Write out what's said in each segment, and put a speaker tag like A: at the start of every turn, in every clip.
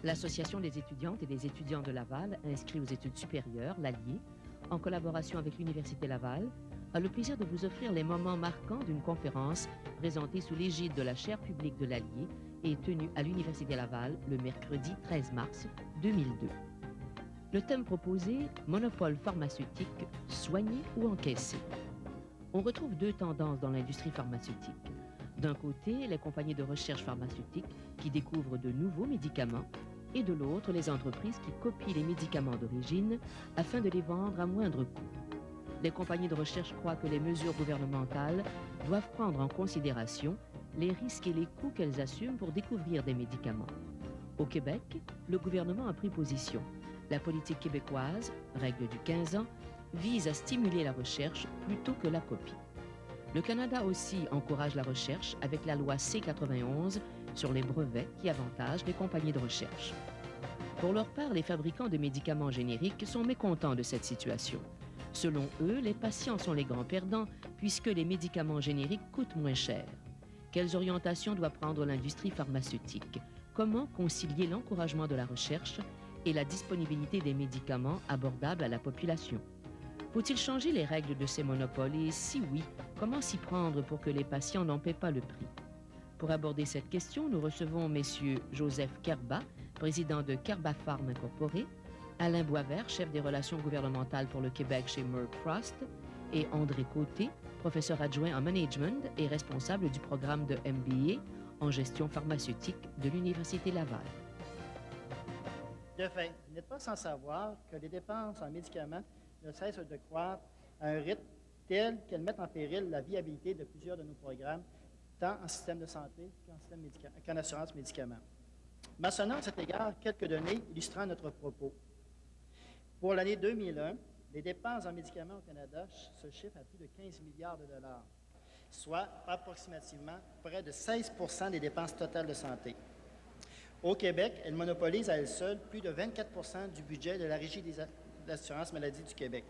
A: L'Association des étudiantes et des étudiants de Laval, inscrits aux études supérieures, l'Allier, en collaboration avec l'Université Laval, a le plaisir de vous offrir les moments marquants d'une conférence présentée sous l'égide de la chaire publique de l'Allier et tenue à l'Université Laval le mercredi 13 mars 2002. Le thème proposé, monopole pharmaceutique, soigner ou encaisser. On retrouve deux tendances dans l'industrie pharmaceutique. D'un côté, les compagnies de recherche pharmaceutique qui découvrent de nouveaux médicaments et de l'autre, les entreprises qui copient les médicaments d'origine afin de les vendre à moindre coût. Les compagnies de recherche croient que les mesures gouvernementales doivent prendre en considération les risques et les coûts qu'elles assument pour découvrir des médicaments. Au Québec, le gouvernement a pris position. La politique québécoise, règle du 15 ans, vise à stimuler la recherche plutôt que la copie. Le Canada aussi encourage la recherche avec la loi C-91 sur les brevets qui avantage les compagnies de recherche. Pour leur part, les fabricants de médicaments génériques sont mécontents de cette situation. Selon eux, les patients sont les grands perdants puisque les médicaments génériques coûtent moins cher. Quelles orientations doit prendre l'industrie pharmaceutique? Comment concilier l'encouragement de la recherche et la disponibilité des médicaments abordables à la population? Faut-il changer les règles de ces monopoles et si oui, comment s'y prendre pour que les patients n'en paient pas le prix? Pour aborder cette question, nous recevons messieurs Joseph Kerba, président de Kerba Pharm Incorporé, Alain Boisvert, chef des relations gouvernementales pour le Québec chez Merck Frost, et André Côté, professeur adjoint en management et responsable du programme de MBA en gestion pharmaceutique de l'Université Laval.
B: De fait, vous n'êtes pas sans savoir que les dépenses en médicaments ne cessent de croître à un rythme tel qu'elles mettent en péril la viabilité de plusieurs de nos programmes, tant en système de santé qu'en assurance médicaments. Mentionnons à cet égard quelques données illustrant notre propos. Pour l'année 2001, les dépenses en médicaments au Canada se chiffrent à plus de 15 milliards de dollars, soit approximativement près de 16 % des dépenses totales de santé. Au Québec, elle monopolise à elle seule plus de 24 % du budget de la Régie des assurances maladie du Québec.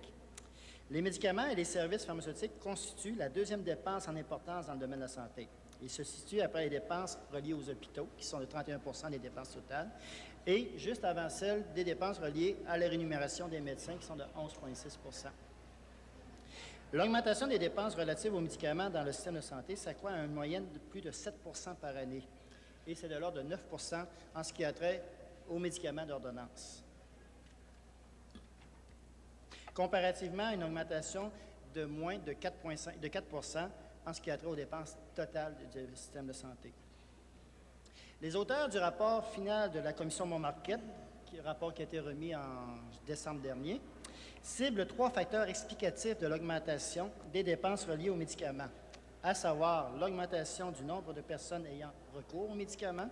B: Les médicaments et les services pharmaceutiques constituent la deuxième dépense en importance dans le domaine de la santé. Ils se situent après les dépenses reliées aux hôpitaux, qui sont de 31 % des dépenses totales, et juste avant celles des dépenses reliées à la rémunération des médecins, qui sont de 11,6 %. L'augmentation des dépenses relatives aux médicaments dans le système de santé s'accroît à une moyenne de plus de 7 % par année, et c'est de l'ordre de 9 % en ce qui a trait aux médicaments d'ordonnance. Comparativement à une augmentation de moins de 4 % en ce qui a trait aux dépenses totales du système de santé. Les auteurs du rapport final de la commission Montmarquette, rapport qui a été remis en décembre dernier, ciblent 3 facteurs explicatifs de l'augmentation des dépenses reliées aux médicaments, à savoir l'augmentation du nombre de personnes ayant recours aux médicaments,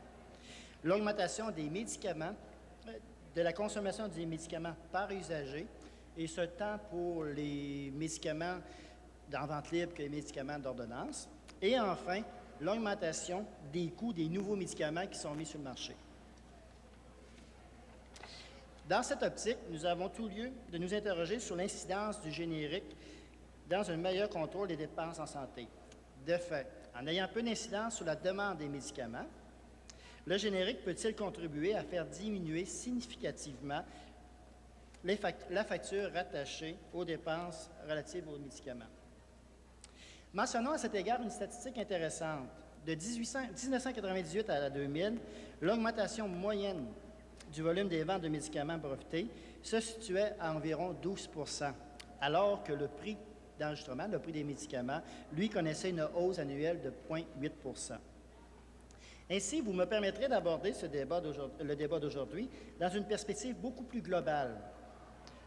B: l'augmentation des médicaments, de la consommation des médicaments par usager, et ce tant pour les médicaments en vente libre que les médicaments d'ordonnance, et enfin, l'augmentation des coûts des nouveaux médicaments qui sont mis sur le marché. Dans cette optique, nous avons tout lieu de nous interroger sur l'incidence du générique dans un meilleur contrôle des dépenses en santé. De fait, en ayant peu d'incidence sur la demande des médicaments, le générique peut-il contribuer à faire diminuer significativement la facture rattachée aux dépenses relatives aux médicaments? Mentionnons à cet égard une statistique intéressante. De 1998 à 2000, l'augmentation moyenne du volume des ventes de médicaments brevetés se situait à environ 12 %, alors que le prix d'enregistrement, le prix des médicaments, lui connaissait une hausse annuelle de 0,8 %. Ainsi, vous me permettrez d'aborder le débat d'aujourd'hui dans une perspective beaucoup plus globale.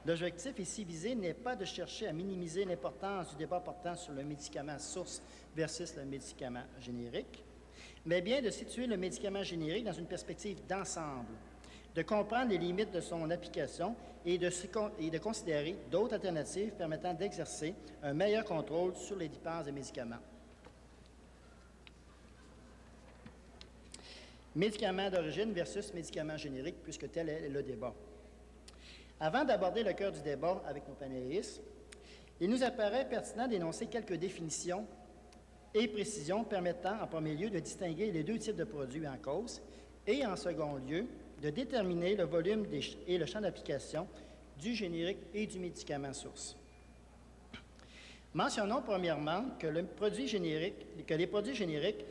B: L'objectif ici visé n'est pas de chercher à minimiser l'importance du débat portant sur le médicament source versus le médicament générique, mais bien de situer le médicament générique dans une perspective d'ensemble, de comprendre les limites de son application et de considérer d'autres alternatives permettant d'exercer un meilleur contrôle sur les dépenses des médicaments. Médicaments d'origine versus médicaments génériques, puisque tel est le débat. Avant d'aborder le cœur du débat avec nos panélistes, il nous apparaît pertinent d'énoncer quelques définitions et précisions permettant, en premier lieu, de distinguer les deux types de produits en cause et, en second lieu, de déterminer le volume et le champ d'application du générique et du médicament source. Mentionnons premièrement que les produits génériques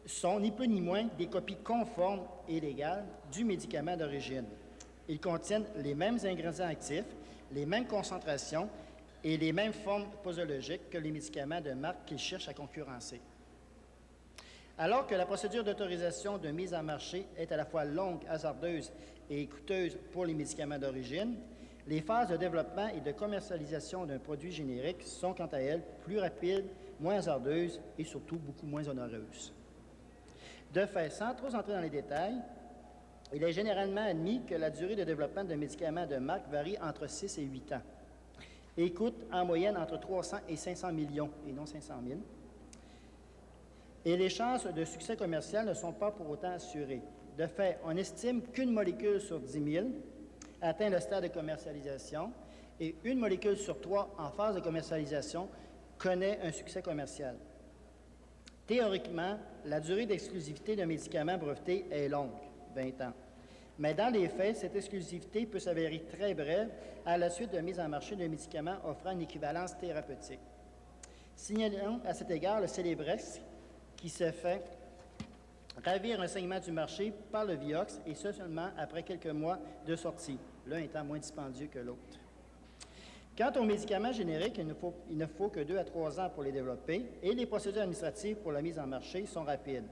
B: sont ni plus ni moins des copies conformes et légales du médicament d'origine. Ils contiennent les mêmes ingrédients actifs, les mêmes concentrations et les mêmes formes posologiques que les médicaments de marque qu'ils cherchent à concurrencer. Alors que la procédure d'autorisation de mise en marché est à la fois longue, hasardeuse et coûteuse pour les médicaments d'origine, les phases de développement et de commercialisation d'un produit générique sont quant à elles plus rapides, moins hasardeuses et surtout beaucoup moins onéreuses. De fait, sans trop entrer dans les détails, il est généralement admis que la durée de développement de médicaments de marque varie entre 6 et 8 ans et coûte en moyenne entre 300 et 500 millions, et non 500 000. Et les chances de succès commercial ne sont pas pour autant assurées. De fait, on estime qu'une molécule sur 10 000 atteint le stade de commercialisation et une molécule sur 3 en phase de commercialisation connaît un succès commercial. Théoriquement, la durée d'exclusivité d'un médicament breveté est longue, 20 ans. Mais dans les faits, cette exclusivité peut s'avérer très brève à la suite de mise en marché d'un médicament offrant une équivalence thérapeutique. Signalons à cet égard le Célébrex, qui se fait ravir un segment du marché par le Vioxx, et ce seulement après quelques mois de sortie, l'un étant moins dispendieux que l'autre. Quant aux médicaments génériques, il ne faut que 2 à 3 ans pour les développer, et les procédures administratives pour la mise en marché sont rapides.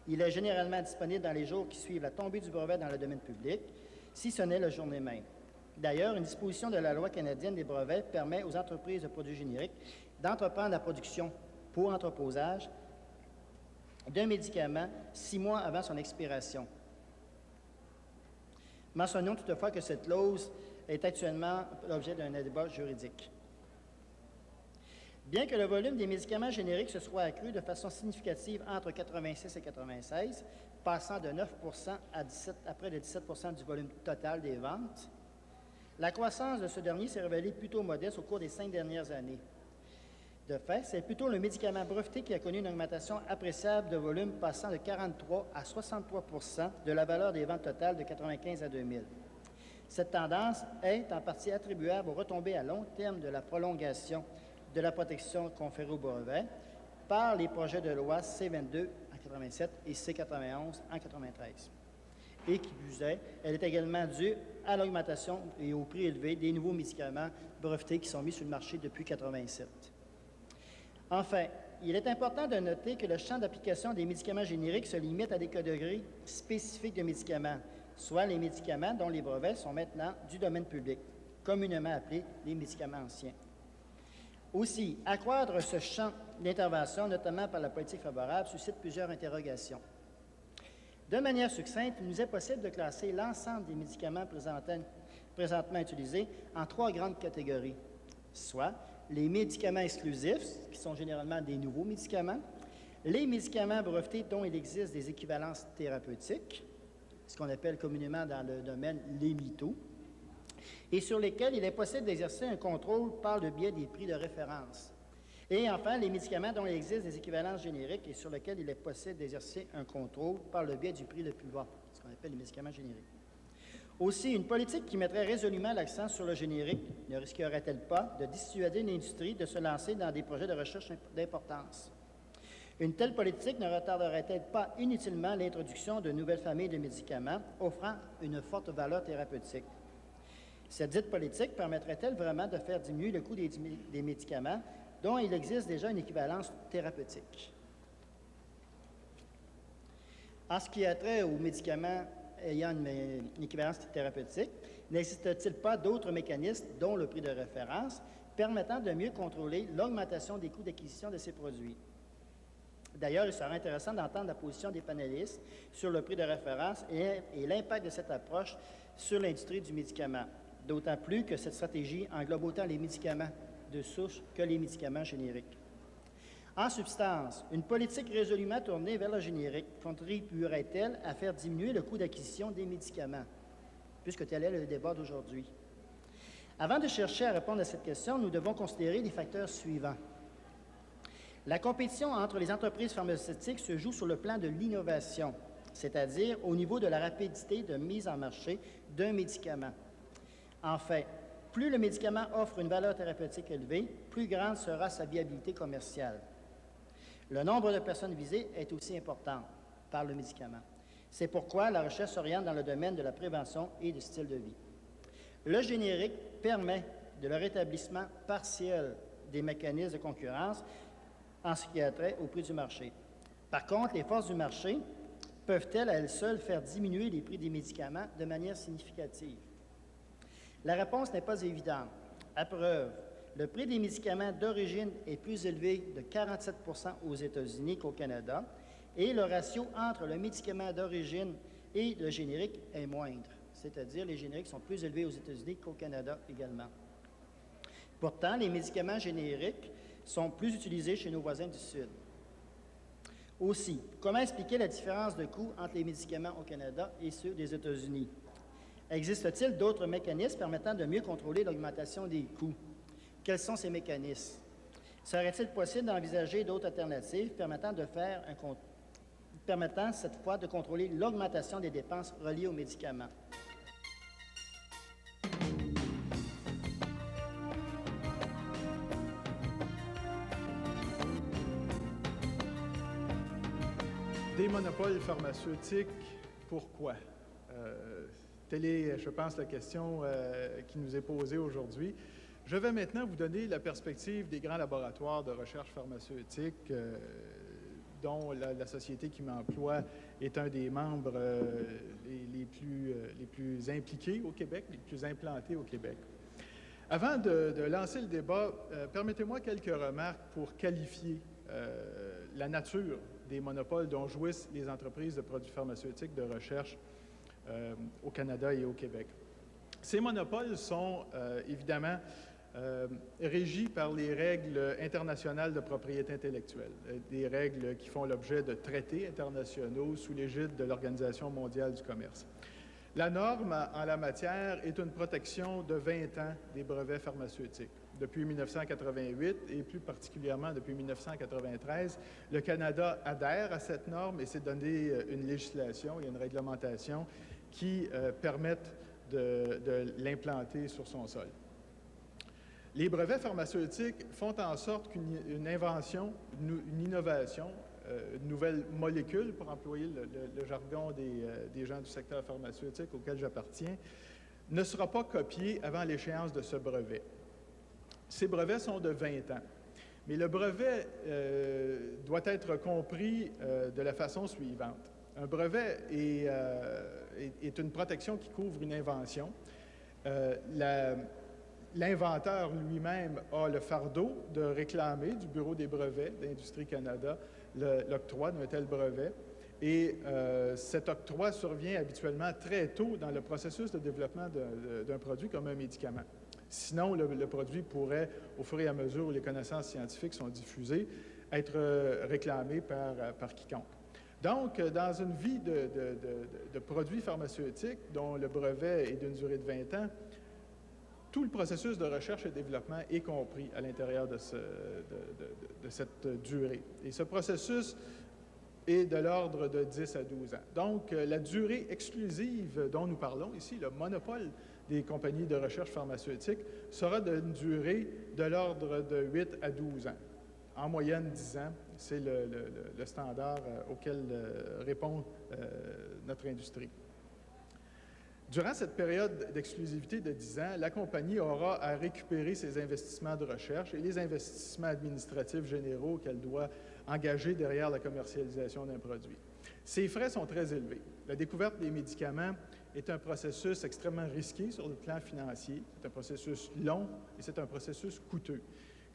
B: Il est généralement disponible dans les jours qui suivent la tombée du brevet dans le domaine public, si ce n'est la journée même. D'ailleurs, une disposition de la Loi canadienne des brevets permet aux entreprises de produits génériques d'entreprendre la production pour entreposage d'un médicament 6 mois avant son expiration. Mentionnons toutefois que cette clause est actuellement l'objet d'un débat juridique. Bien que le volume des médicaments génériques se soit accru de façon significative entre 1986 et 1996, passant de 9 à près de 17 du volume total des ventes, la croissance de ce dernier s'est révélée plutôt modeste au cours des 5 dernières années. De fait, c'est plutôt le médicament breveté qui a connu une augmentation appréciable de volume, passant de 43 à 63 de la valeur des ventes totales de 1995 à 2000. Cette tendance est en partie attribuable aux retombées à long terme de la prolongation de la protection conférée au brevet par les projets de loi C-22 en 1987 et C-91 en 1993. Et qui plus est, elle est également due à l'augmentation et au prix élevé des nouveaux médicaments brevetés qui sont mis sur le marché depuis 1987. Enfin, il est important de noter que le champ d'application des médicaments génériques se limite à des catégories spécifiques de médicaments, soit les médicaments dont les brevets sont maintenant du domaine public, communément appelés les médicaments anciens. Aussi, accroître ce champ d'intervention, notamment par la politique favorable, suscite plusieurs interrogations. De manière succincte, il nous est possible de classer l'ensemble des médicaments présentement utilisés en 3 grandes catégories, soit les médicaments exclusifs, qui sont généralement des nouveaux médicaments, les médicaments brevetés dont il existe des équivalences thérapeutiques, ce qu'on appelle communément dans le domaine les MITO, et sur lesquels il est possible d'exercer un contrôle par le biais des prix de référence. Et enfin, les médicaments dont il existe des équivalences génériques et sur lesquels il est possible d'exercer un contrôle par le biais du prix le plus bas, ce qu'on appelle les médicaments génériques. Aussi, une politique qui mettrait résolument l'accent sur le générique ne risquerait-elle pas de dissuader l'industrie de se lancer dans des projets de recherche d'importance? Une telle politique ne retarderait-elle pas inutilement l'introduction de nouvelles familles de médicaments offrant une forte valeur thérapeutique? Cette dite politique permettrait-elle vraiment de faire diminuer le coût des médicaments dont il existe déjà une équivalence thérapeutique? En ce qui a trait aux médicaments ayant une équivalence thérapeutique, n'existe-t-il pas d'autres mécanismes, dont le prix de référence, permettant de mieux contrôler l'augmentation des coûts d'acquisition de ces produits? D'ailleurs, il serait intéressant d'entendre la position des panélistes sur le prix de référence et l'impact de cette approche sur l'industrie du médicament, d'autant plus que cette stratégie englobe autant les médicaments de souche que les médicaments génériques. En substance, une politique résolument tournée vers le générique contribuerait-elle à faire diminuer le coût d'acquisition des médicaments, puisque tel est le débat d'aujourd'hui? Avant de chercher à répondre à cette question, nous devons considérer les facteurs suivants. La compétition entre les entreprises pharmaceutiques se joue sur le plan de l'innovation c'est-à-dire au niveau de la rapidité de mise en marché d'un médicament. En fait, plus le médicament offre une valeur thérapeutique élevée, plus grande sera sa viabilité commerciale. Le nombre de personnes visées est aussi important par le médicament. C'est pourquoi la recherche s'oriente dans le domaine de la prévention et du style de vie. Le générique permet de le rétablissement partiel des mécanismes de concurrence en ce qui a trait au prix du marché. Par contre, les forces du marché peuvent-elles à elles seules faire diminuer les prix des médicaments de manière significative? La réponse n'est pas évidente. À preuve, le prix des médicaments d'origine est plus élevé de 47 % aux États-Unis qu'au Canada, et le ratio entre le médicament d'origine et le générique est moindre, c'est-à-dire les génériques sont plus élevés aux États-Unis qu'au Canada également. Pourtant, les médicaments génériques sont plus utilisés chez nos voisins du Sud. Aussi, comment expliquer la différence de coût entre les médicaments au Canada et ceux des États-Unis? Existe-t-il d'autres mécanismes permettant de mieux contrôler l'augmentation des coûts? Quels sont ces mécanismes? Serait-il possible d'envisager d'autres alternatives permettant cette fois de contrôler l'augmentation des dépenses reliées aux médicaments?
C: Des monopoles pharmaceutiques, pourquoi? Telle est, je pense, la question qui nous est posée aujourd'hui. Je vais maintenant vous donner la perspective des grands laboratoires de recherche pharmaceutique dont la société qui m'emploie est un des membres les plus impliqués au Québec, les plus implantés au Québec. Avant de lancer le débat, permettez-moi quelques remarques pour qualifier la nature des monopoles dont jouissent les entreprises de produits pharmaceutiques de recherche au Canada et au Québec. Ces monopoles sont évidemment régis par les règles internationales de propriété intellectuelle, des règles qui font l'objet de traités internationaux sous l'égide de l'Organisation mondiale du commerce. La norme en la matière est une protection de 20 ans des brevets pharmaceutiques. Depuis 1988 et plus particulièrement depuis 1993, le Canada adhère à cette norme et s'est donné une législation et une réglementation qui permettent de l'implanter sur son sol. Les brevets pharmaceutiques font en sorte qu'une invention, une innovation, une nouvelle molécule, pour employer le jargon des gens du secteur pharmaceutique auquel j'appartiens, ne sera pas copiée avant l'échéance de ce brevet. Ces brevets sont de 20 ans. Mais le brevet doit être compris de la façon suivante. Un brevet est une protection qui couvre une invention. L'inventeur lui-même a le fardeau de réclamer du Bureau des brevets d'Industrie Canada l'octroi d'un tel brevet. Et cet octroi survient habituellement très tôt dans le processus de développement d'un produit comme un médicament. Sinon, le produit pourrait, au fur et à mesure où les connaissances scientifiques sont diffusées, être réclamé par quiconque. Donc, dans une vie de produits pharmaceutiques dont le brevet est d'une durée de 20 ans, tout le processus de recherche et développement est compris à l'intérieur de cette durée. Et ce processus est de l'ordre de 10 à 12 ans. Donc, la durée exclusive dont nous parlons ici, le monopole des compagnies de recherche pharmaceutique, sera d'une durée de l'ordre de 8 à 12 ans. En moyenne, 10 ans, c'est le standard auquel répond notre industrie. Durant cette période d'exclusivité de 10 ans, la compagnie aura à récupérer ses investissements de recherche et les investissements administratifs généraux qu'elle doit engager derrière la commercialisation d'un produit. Ces frais sont très élevés. La découverte des médicaments est un processus extrêmement risqué sur le plan financier. C'est un processus long et c'est un processus coûteux.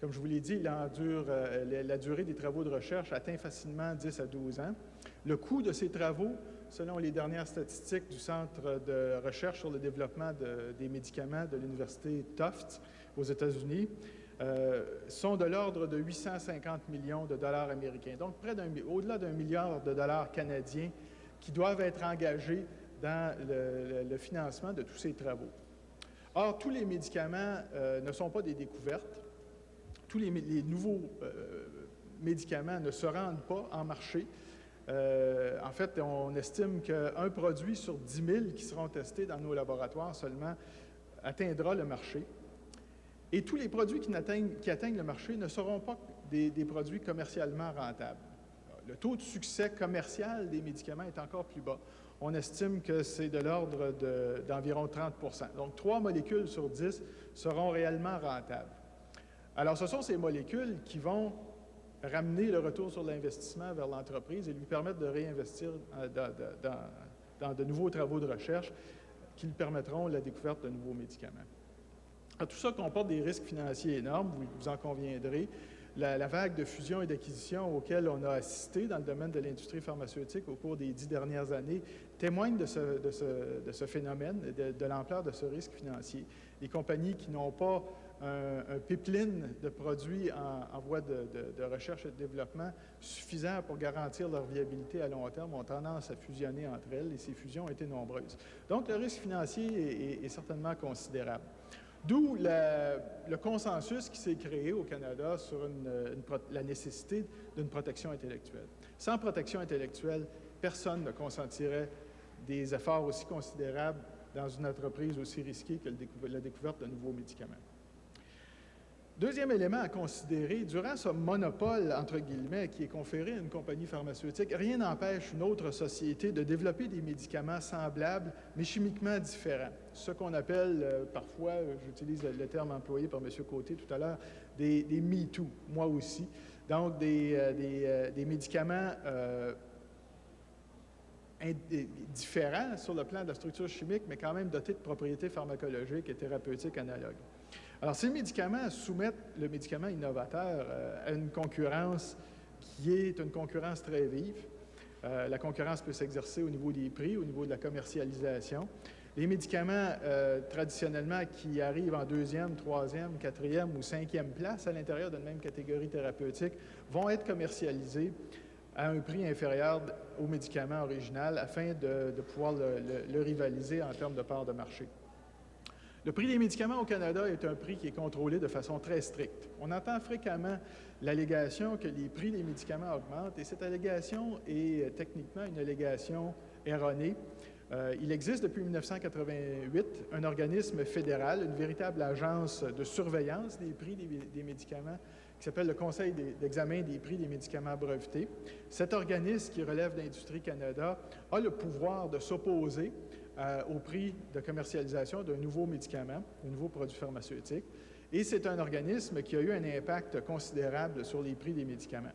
C: Comme je vous l'ai dit, la durée des travaux de recherche atteint facilement 10 à 12 ans. Le coût de ces travaux, selon les dernières statistiques du Centre de recherche sur le développement des médicaments de l'Université Tufts aux États-Unis, sont de l'ordre de 850 millions de dollars américains, donc au-delà d'1 milliard de dollars canadiens qui doivent être engagés dans le financement de tous ces travaux. Or, tous les médicaments ne sont pas des découvertes. Tous les nouveaux médicaments ne se rendent pas en marché En fait, on estime qu'un produit sur 10 000 qui seront testés dans nos laboratoires seulement atteindra le marché. Et tous les produits qui atteignent le marché ne seront pas des produits commercialement rentables. Le taux de succès commercial des médicaments est encore plus bas. On estime que c'est de l'ordre d'environ 30 %. Donc, 3 molécules sur 10 seront réellement rentables. Alors, ce sont ces molécules qui vont ramener le retour sur l'investissement vers l'entreprise et lui permettre de réinvestir dans de nouveaux travaux de recherche qui lui permettront la découverte de nouveaux médicaments. Alors, tout ça comporte des risques financiers énormes, vous en conviendrez. La vague de fusion et d'acquisition auquel on a assisté dans le domaine de l'industrie pharmaceutique au cours des 10 dernières années témoigne de ce phénomène, de l'ampleur de ce risque financier. Les compagnies qui n'ont pas un pipeline de produits en voie de recherche et de développement suffisant pour garantir leur viabilité à long terme ont tendance à fusionner entre elles et ces fusions ont été nombreuses. Donc, le risque financier est certainement considérable. D'où le consensus qui s'est créé au Canada sur la nécessité d'une protection intellectuelle. Sans protection intellectuelle, personne ne consentirait des efforts aussi considérables dans une entreprise aussi risquée que la découverte de nouveaux médicaments. Deuxième élément à considérer, durant ce monopole, entre guillemets, qui est conféré à une compagnie pharmaceutique, rien n'empêche une autre société de développer des médicaments semblables, mais chimiquement différents. Ce qu'on appelle parfois, j'utilise le terme employé par M. Côté tout à l'heure, des Me Too, moi aussi. Donc, des médicaments différents sur le plan de la structure chimique, mais quand même dotés de propriétés pharmacologiques et thérapeutiques analogues. Alors, ces médicaments soumettent le médicament innovateur à une concurrence qui est une concurrence très vive. La concurrence peut s'exercer au niveau des prix, au niveau de la commercialisation. Les médicaments, traditionnellement, qui arrivent en deuxième, troisième, quatrième ou cinquième place à l'intérieur d'une même catégorie thérapeutique, vont être commercialisés à un prix inférieur au médicament original afin de pouvoir le rivaliser en termes de part de marché. Le prix des médicaments au Canada est un prix qui est contrôlé de façon très stricte. On entend fréquemment l'allégation que les prix des médicaments augmentent et cette allégation est techniquement une allégation erronée. Il existe depuis 1988 un organisme fédéral, une véritable agence de surveillance des prix des médicaments qui s'appelle le Conseil d'examen des prix des médicaments brevetés. Cet organisme qui relève d'Industrie Canada a le pouvoir de s'opposer au prix de commercialisation d'un nouveau médicament, d'un nouveau produit pharmaceutique. Et c'est un organisme qui a eu un impact considérable sur les prix des médicaments.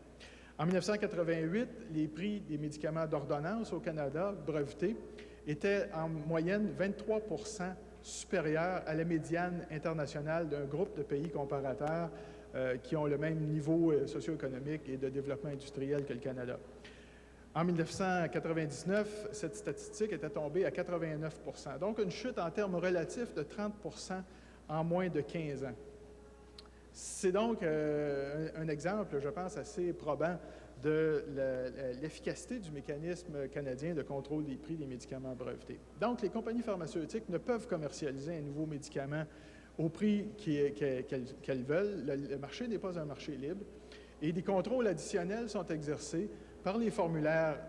C: En 1988, les prix des médicaments d'ordonnance au Canada, brevetés, étaient en moyenne 23 % supérieurs à la médiane internationale d'un groupe de pays comparateurs qui ont le même niveau socio-économique et de développement industriel que le Canada. En 1999, cette statistique était tombée à 89 %, donc une chute en termes relatifs de 30 % en moins de 15 ans. C'est donc un exemple, je pense, assez probant de l'efficacité du mécanisme canadien de contrôle des prix des médicaments brevetés. Donc, les compagnies pharmaceutiques ne peuvent commercialiser un nouveau médicament au prix qu'elles veulent. Le marché n'est pas un marché libre et des contrôles additionnels sont exercés par les formulaires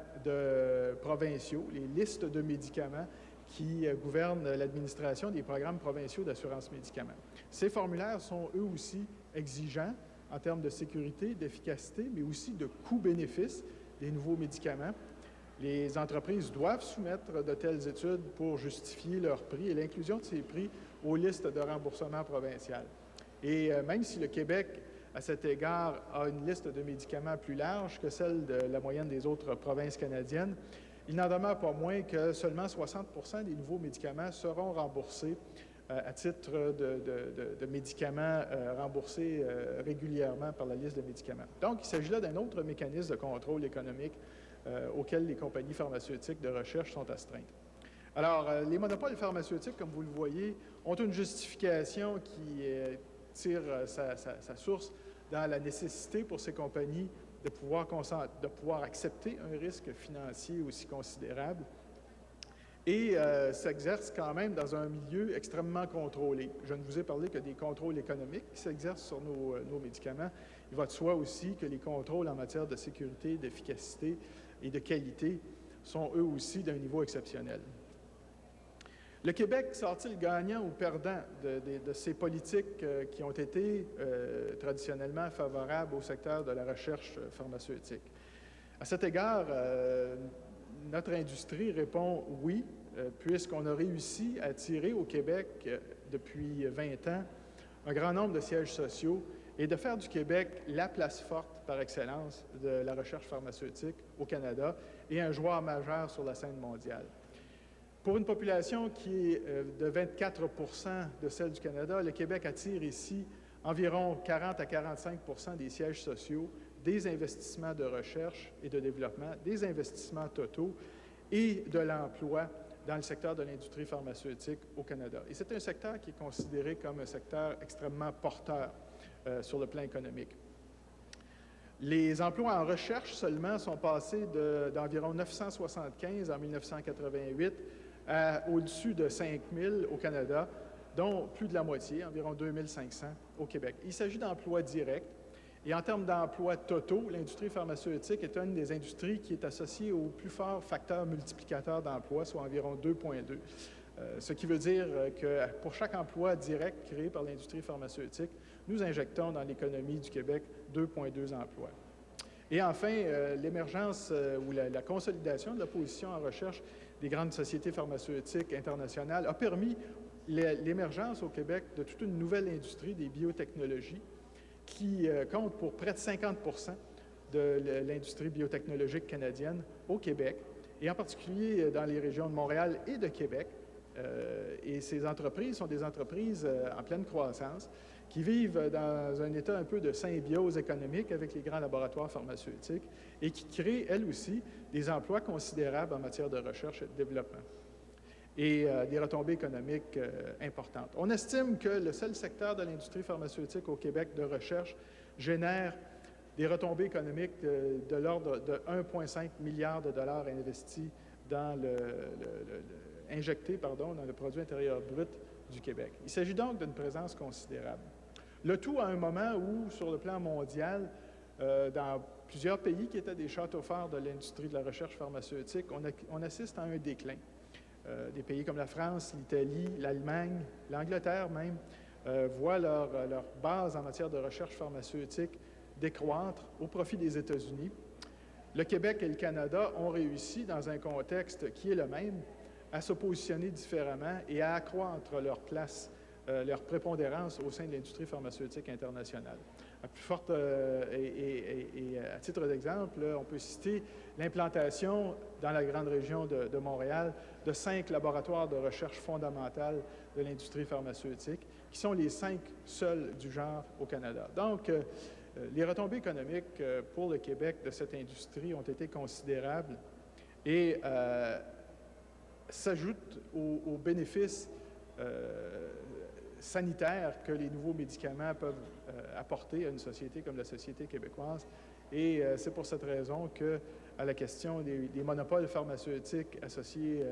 C: provinciaux, les listes de médicaments qui gouvernent l'administration des programmes provinciaux d'assurance médicaments. Ces formulaires sont eux aussi exigeants en termes de sécurité, d'efficacité, mais aussi de coût-bénéfice des nouveaux médicaments. Les entreprises doivent soumettre de telles études pour justifier leur prix et l'inclusion de ces prix aux listes de remboursement provinciales. Et même si le Québec, à cet égard, a une liste de médicaments plus large que celle de la moyenne des autres provinces canadiennes, il n'en demeure pas moins que seulement 60 % des nouveaux médicaments seront remboursés à titre de médicaments remboursés régulièrement par la liste de médicaments. Donc, il s'agit là d'un autre mécanisme de contrôle économique auquel les compagnies pharmaceutiques de recherche sont astreintes. Alors, les monopoles pharmaceutiques, comme vous le voyez, ont une justification qui tire sa source dans la nécessité pour ces compagnies de pouvoir accepter un risque financier aussi considérable et s'exerce quand même dans un milieu extrêmement contrôlé. Je ne vous ai parlé que des contrôles économiques qui s'exercent sur nos médicaments. Il va de soi aussi que les contrôles en matière de sécurité, d'efficacité et de qualité sont eux aussi d'un niveau exceptionnel. Le Québec sort-il gagnant ou perdant de ces politiques qui ont été traditionnellement favorables au secteur de la recherche pharmaceutique? À cet égard, notre industrie répond oui, puisqu'on a réussi à attirer au Québec, depuis 20 ans, un grand nombre de sièges sociaux et de faire du Québec la place forte par excellence de la recherche pharmaceutique au Canada et un joueur majeur sur la scène mondiale. Pour une population qui est de 24 % de celle du Canada, le Québec attire ici environ 40 à 45 % des sièges sociaux, des investissements de recherche et de développement, des investissements totaux et de l'emploi dans le secteur de l'industrie pharmaceutique au Canada. Et c'est un secteur qui est considéré comme un secteur extrêmement porteur sur le plan économique. Les emplois en recherche seulement sont passés d'environ 975 en 1988 à au-dessus de 5 000 au Canada, dont plus de la moitié, environ 2 500 au Québec. Il s'agit d'emplois directs. Et en termes d'emplois totaux, l'industrie pharmaceutique est une des industries qui est associée au plus fort facteur multiplicateur d'emplois, soit environ 2,2. Ce qui veut dire que pour chaque emploi direct créé par l'industrie pharmaceutique, nous injectons dans l'économie du Québec 2,2 emplois. Et enfin, l'émergence ou la consolidation de la position en recherche des grandes sociétés pharmaceutiques internationales a permis l'émergence au Québec de toute une nouvelle industrie des biotechnologies qui compte pour près de 50 % de l'industrie biotechnologique canadienne au Québec, et en particulier dans les régions de Montréal et de Québec. Et ces entreprises sont des entreprises en pleine croissance qui vivent dans un état un peu de symbiose économique avec les grands laboratoires pharmaceutiques et qui créent, elles aussi, des emplois considérables en matière de recherche et de développement et des retombées économiques importantes. On estime que le seul secteur de l'industrie pharmaceutique au Québec de recherche génère des retombées économiques de l'ordre de 1,5 milliard de dollars investis dans injectés dans le produit intérieur brut du Québec. Il s'agit donc d'une présence considérable. Le tout à un moment où, sur le plan mondial, dans plusieurs pays qui étaient des châteaux forts de l'industrie de la recherche pharmaceutique, on assiste à un déclin. Des pays comme la France, l'Italie, l'Allemagne, l'Angleterre même, voient leur base en matière de recherche pharmaceutique décroître au profit des États-Unis. Le Québec et le Canada ont réussi, dans un contexte qui est le même, à se positionner différemment et à accroître leur place, leur prépondérance au sein de l'industrie pharmaceutique internationale. À plus forte et à titre d'exemple, on peut citer l'implantation dans la grande région de Montréal de 5 laboratoires de recherche fondamentale de l'industrie pharmaceutique, qui sont les 5 seuls du genre au Canada. Donc, les retombées économiques pour le Québec de cette industrie ont été considérables et s'ajoutent aux bénéfices sanitaires que les nouveaux médicaments peuvent apporter à une société comme la société québécoise. Et c'est pour cette raison que, à la question des monopoles pharmaceutiques associés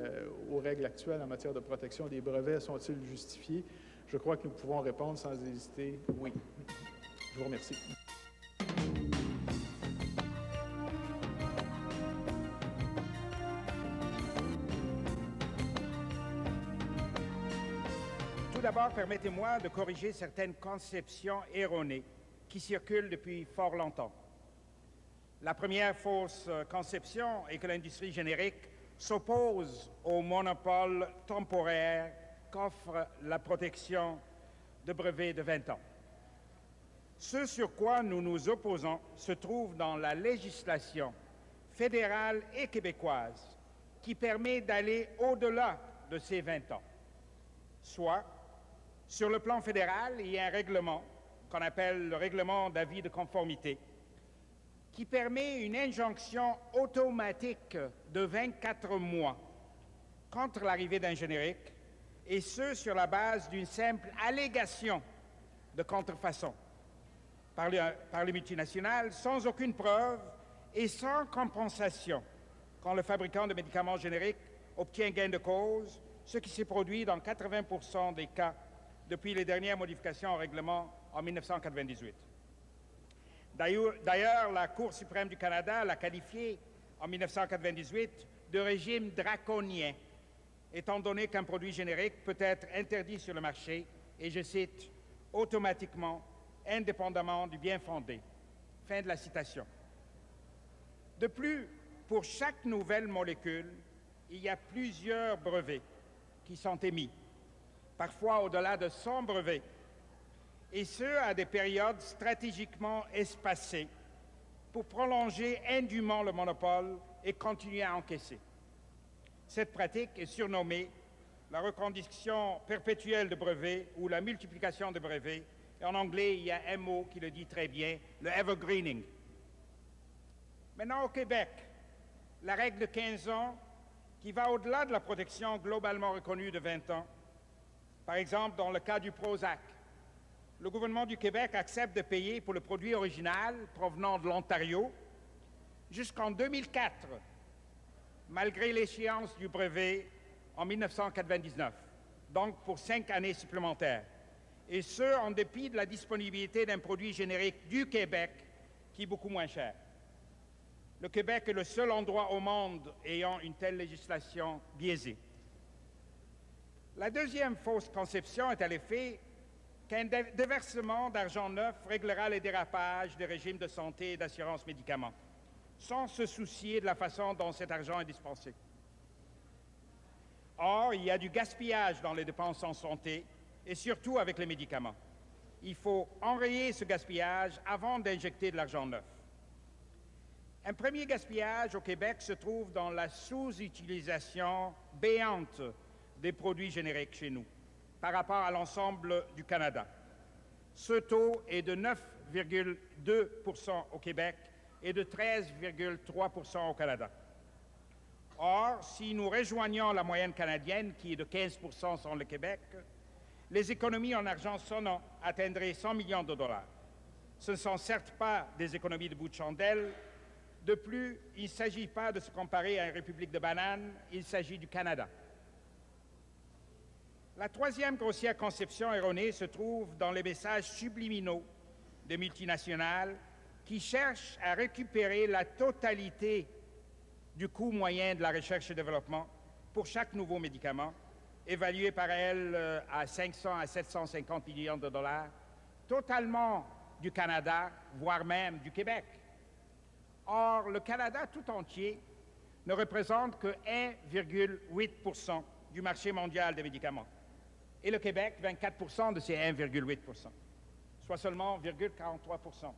C: aux règles actuelles en matière de protection des brevets, sont-ils justifiés? Je crois que nous pouvons répondre sans hésiter oui. Je vous remercie.
D: Tout d'abord, permettez-moi de corriger certaines conceptions erronées qui circulent depuis fort longtemps. La première fausse conception est que l'industrie générique s'oppose au monopole temporaire qu'offre la protection de brevets de 20 ans. Ce sur quoi nous nous opposons se trouve dans la législation fédérale et québécoise qui permet d'aller au-delà de ces 20 ans. Soit, sur le plan fédéral, il y a un règlement qu'on appelle le règlement d'avis de conformité qui permet une injonction automatique de 24 mois contre l'arrivée d'un générique, et ce sur la base d'une simple allégation de contrefaçon par les multinationales, sans aucune preuve et sans compensation quand le fabricant de médicaments génériques obtient gain de cause, ce qui s'est produit dans 80% des cas depuis les dernières modifications au règlement en 1998. D'ailleurs, la Cour suprême du Canada l'a qualifié en 1998, de régime draconien, étant donné qu'un produit générique peut être interdit sur le marché, et je cite, « automatiquement, indépendamment du bien fondé ». Fin de la citation. De plus, pour chaque nouvelle molécule, il y a plusieurs brevets qui sont émis, parfois au-delà de 100 brevets, et ce, à des périodes stratégiquement espacées pour prolonger indûment le monopole et continuer à encaisser. Cette pratique est surnommée la reconduction perpétuelle de brevets ou la multiplication de brevets. Et en anglais, il y a un mot qui le dit très bien, le evergreening. Maintenant, au Québec, la règle de 15 ans, qui va au-delà de la protection globalement reconnue de 20 ans, par exemple dans le cas du Prozac, le gouvernement du Québec accepte de payer pour le produit original provenant de l'Ontario jusqu'en 2004, malgré l'échéance du brevet en 1999, donc pour 5 années supplémentaires, et ce, en dépit de la disponibilité d'un produit générique du Québec qui est beaucoup moins cher. Le Québec est le seul endroit au monde ayant une telle législation biaisée. La deuxième fausse conception est à l'effet qu'un déversement d'argent neuf réglera les dérapages des régimes de santé et d'assurance médicaments, sans se soucier de la façon dont cet argent est dispensé. Or, il y a du gaspillage dans les dépenses en santé, et surtout avec les médicaments. Il faut enrayer ce gaspillage avant d'injecter de l'argent neuf. Un premier gaspillage au Québec se trouve dans la sous-utilisation béante des produits génériques chez nous, par rapport à l'ensemble du Canada. Ce taux est de 9,2% au Québec et de 13,3% au Canada. Or, si nous rejoignons la moyenne canadienne, qui est de 15% sur le Québec, les économies en argent sonnant atteindraient 100 millions de dollars. Ce ne sont certes pas des économies de bout de chandelle. De plus, il ne s'agit pas de se comparer à une république de bananes, il s'agit du Canada. La troisième grossière conception erronée se trouve dans les messages subliminaux des multinationales qui cherchent à récupérer la totalité du coût moyen de la recherche et développement pour chaque nouveau médicament, évalué par elles à 500 à 750 millions de dollars, totalement du Canada, voire même du Québec. Or, le Canada tout entier ne représente que 1,8% du marché mondial des médicaments, et le Québec, 24% de ces 1,8%, soit seulement 0,43%.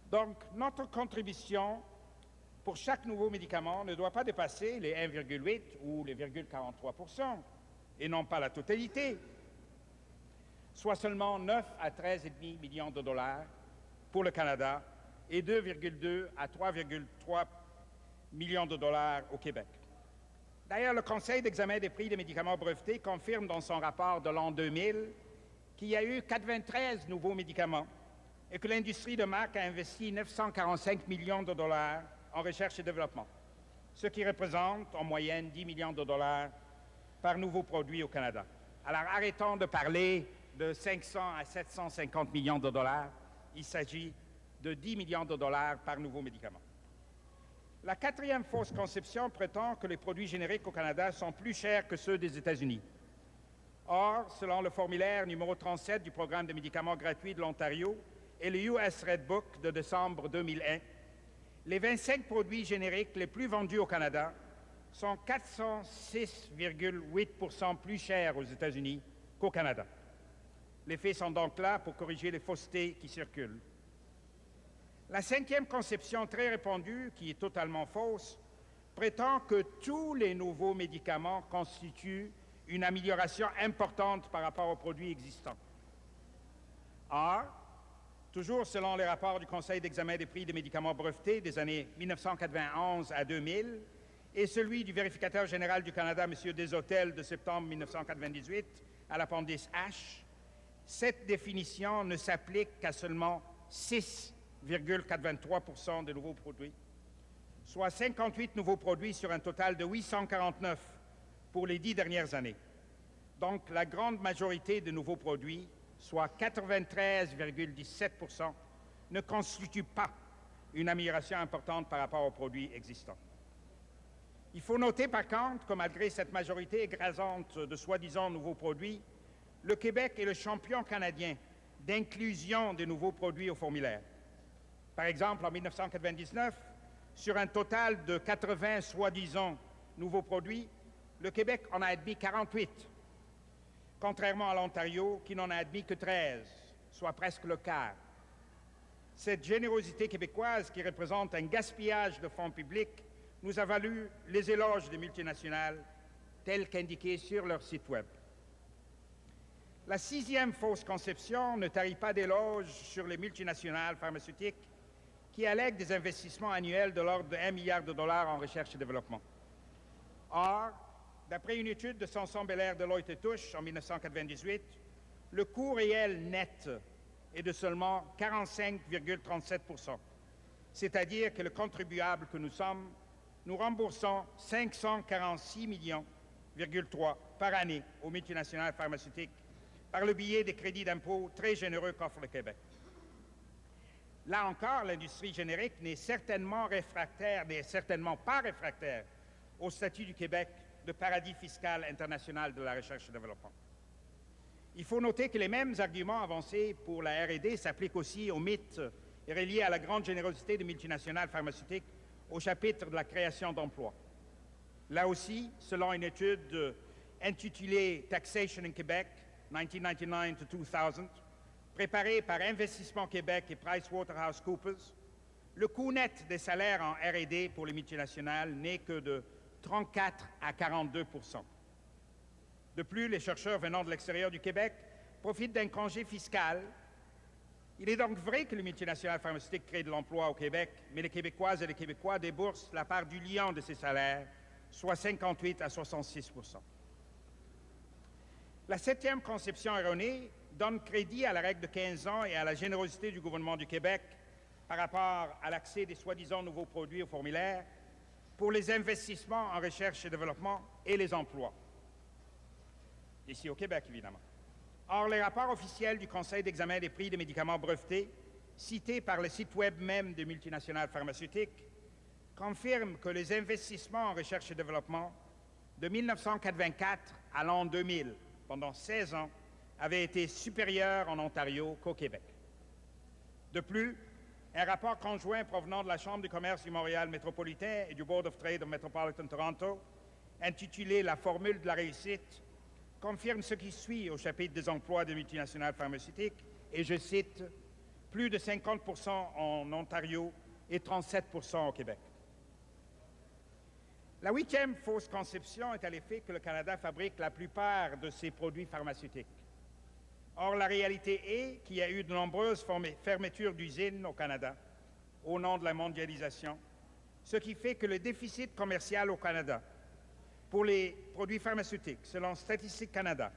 D: Donc, notre contribution pour chaque nouveau médicament ne doit pas dépasser les 1,8 ou les 0,43%, et non pas la totalité, soit seulement 9 à 13,5 millions de dollars pour le Canada et 2,2 à 3,3 millions de dollars au Québec. D'ailleurs, le Conseil d'examen des prix des médicaments brevetés confirme dans son rapport de l'an 2000 qu'il y a eu 93 nouveaux médicaments et que l'industrie de marque a investi 945 millions de dollars en recherche et développement, ce qui représente en moyenne 10 millions de dollars par nouveau produit au Canada. Alors arrêtons de parler de 500 à 750 millions de dollars. Il s'agit de 10 millions de dollars par nouveau médicament. La quatrième fausse conception prétend que les produits génériques au Canada sont plus chers que ceux des États-Unis. Or, selon le formulaire numéro 37 du programme de médicaments gratuits de l'Ontario et le US Red Book de décembre 2001, les 25 produits génériques les plus vendus au Canada sont 406,8% plus chers aux États-Unis qu'au Canada. Les faits sont donc là pour corriger les faussetés qui circulent. La cinquième conception très répandue, qui est totalement fausse, prétend que tous les nouveaux médicaments constituent une amélioration importante par rapport aux produits existants. Or, toujours selon les rapports du Conseil d'examen des prix des médicaments brevetés des années 1991 à 2000 et celui du vérificateur général du Canada, M. Desautels, de septembre 1998, à l'appendice H, cette définition ne s'applique qu'à seulement 6,423% des nouveaux produits, soit 58 nouveaux produits sur un total de 849 pour les 10 dernières années. Donc, la grande majorité de nouveaux produits, soit 93,17%, ne constituent pas une amélioration importante par rapport aux produits existants. Il faut noter par contre que malgré cette majorité écrasante de soi-disant nouveaux produits, le Québec est le champion canadien d'inclusion des nouveaux produits au formulaire. Par exemple, en 1999, sur un total de 80 soi-disant nouveaux produits, le Québec en a admis 48, contrairement à l'Ontario qui n'en a admis que 13, soit presque le quart. Cette générosité québécoise, qui représente un gaspillage de fonds publics, nous a valu les éloges des multinationales tels qu'indiqués sur leur site Web. La sixième fausse conception ne tarit pas d'éloges sur les multinationales pharmaceutiques qui allèguent des investissements annuels de l'ordre de 1 milliard de dollars en recherche et développement. Or, d'après une étude de Sanson Belair Deloitte & Touche en 1998, le coût réel net est de seulement 45,37 %, c'est-à-dire que le contribuable que nous sommes, nous remboursons 546,3 millions par année aux multinationales pharmaceutiques par le biais des crédits d'impôt très généreux qu'offre le Québec. Là encore, l'industrie générique n'est certainement pas réfractaire au statut du Québec de paradis fiscal international de la recherche et développement. Il faut noter que les mêmes arguments avancés pour la R&D s'appliquent aussi aux mythes reliés à la grande générosité des multinationales pharmaceutiques au chapitre de la création d'emplois. Là aussi, selon une étude intitulée Taxation in Québec, 1999-2000, préparée par Investissement Québec et PricewaterhouseCoopers, le coût net des salaires en R&D pour les multinationales n'est que de 34 à 42 %. De plus, les chercheurs venant de l'extérieur du Québec profitent d'un congé fiscal. Il est donc vrai que les multinationales pharmaceutiques créent de l'emploi au Québec, mais les Québécoises et les Québécois déboursent la part du lion de ces salaires, soit 58 à 66 %. La septième conception erronée donne crédit à la règle de 15 ans et à la générosité du gouvernement du Québec par rapport à l'accès des soi-disant nouveaux produits au formulaire pour les investissements en recherche et développement et les emplois. Ici au Québec, évidemment. Or, les rapports officiels du Conseil d'examen des prix des médicaments brevetés, cités par le site Web même des multinationales pharmaceutiques, confirment que les investissements en recherche et développement de 1984 à l'an 2000, pendant 16 ans, avaient été supérieurs en Ontario qu'au Québec. De plus, un rapport conjoint provenant de la Chambre de commerce du Montréal métropolitain et du Board of Trade of Metropolitan Toronto, intitulé « La formule de la réussite », confirme ce qui suit au chapitre des emplois des multinationales pharmaceutiques, et je cite, « plus de 50 % en Ontario et 37 % au Québec ». La huitième fausse conception est à l'effet que le Canada fabrique la plupart de ses produits pharmaceutiques. Or, la réalité est qu'il y a eu de nombreuses fermetures d'usines au Canada au nom de la mondialisation, ce qui fait que le déficit commercial au Canada pour les produits pharmaceutiques, selon Statistique Canada,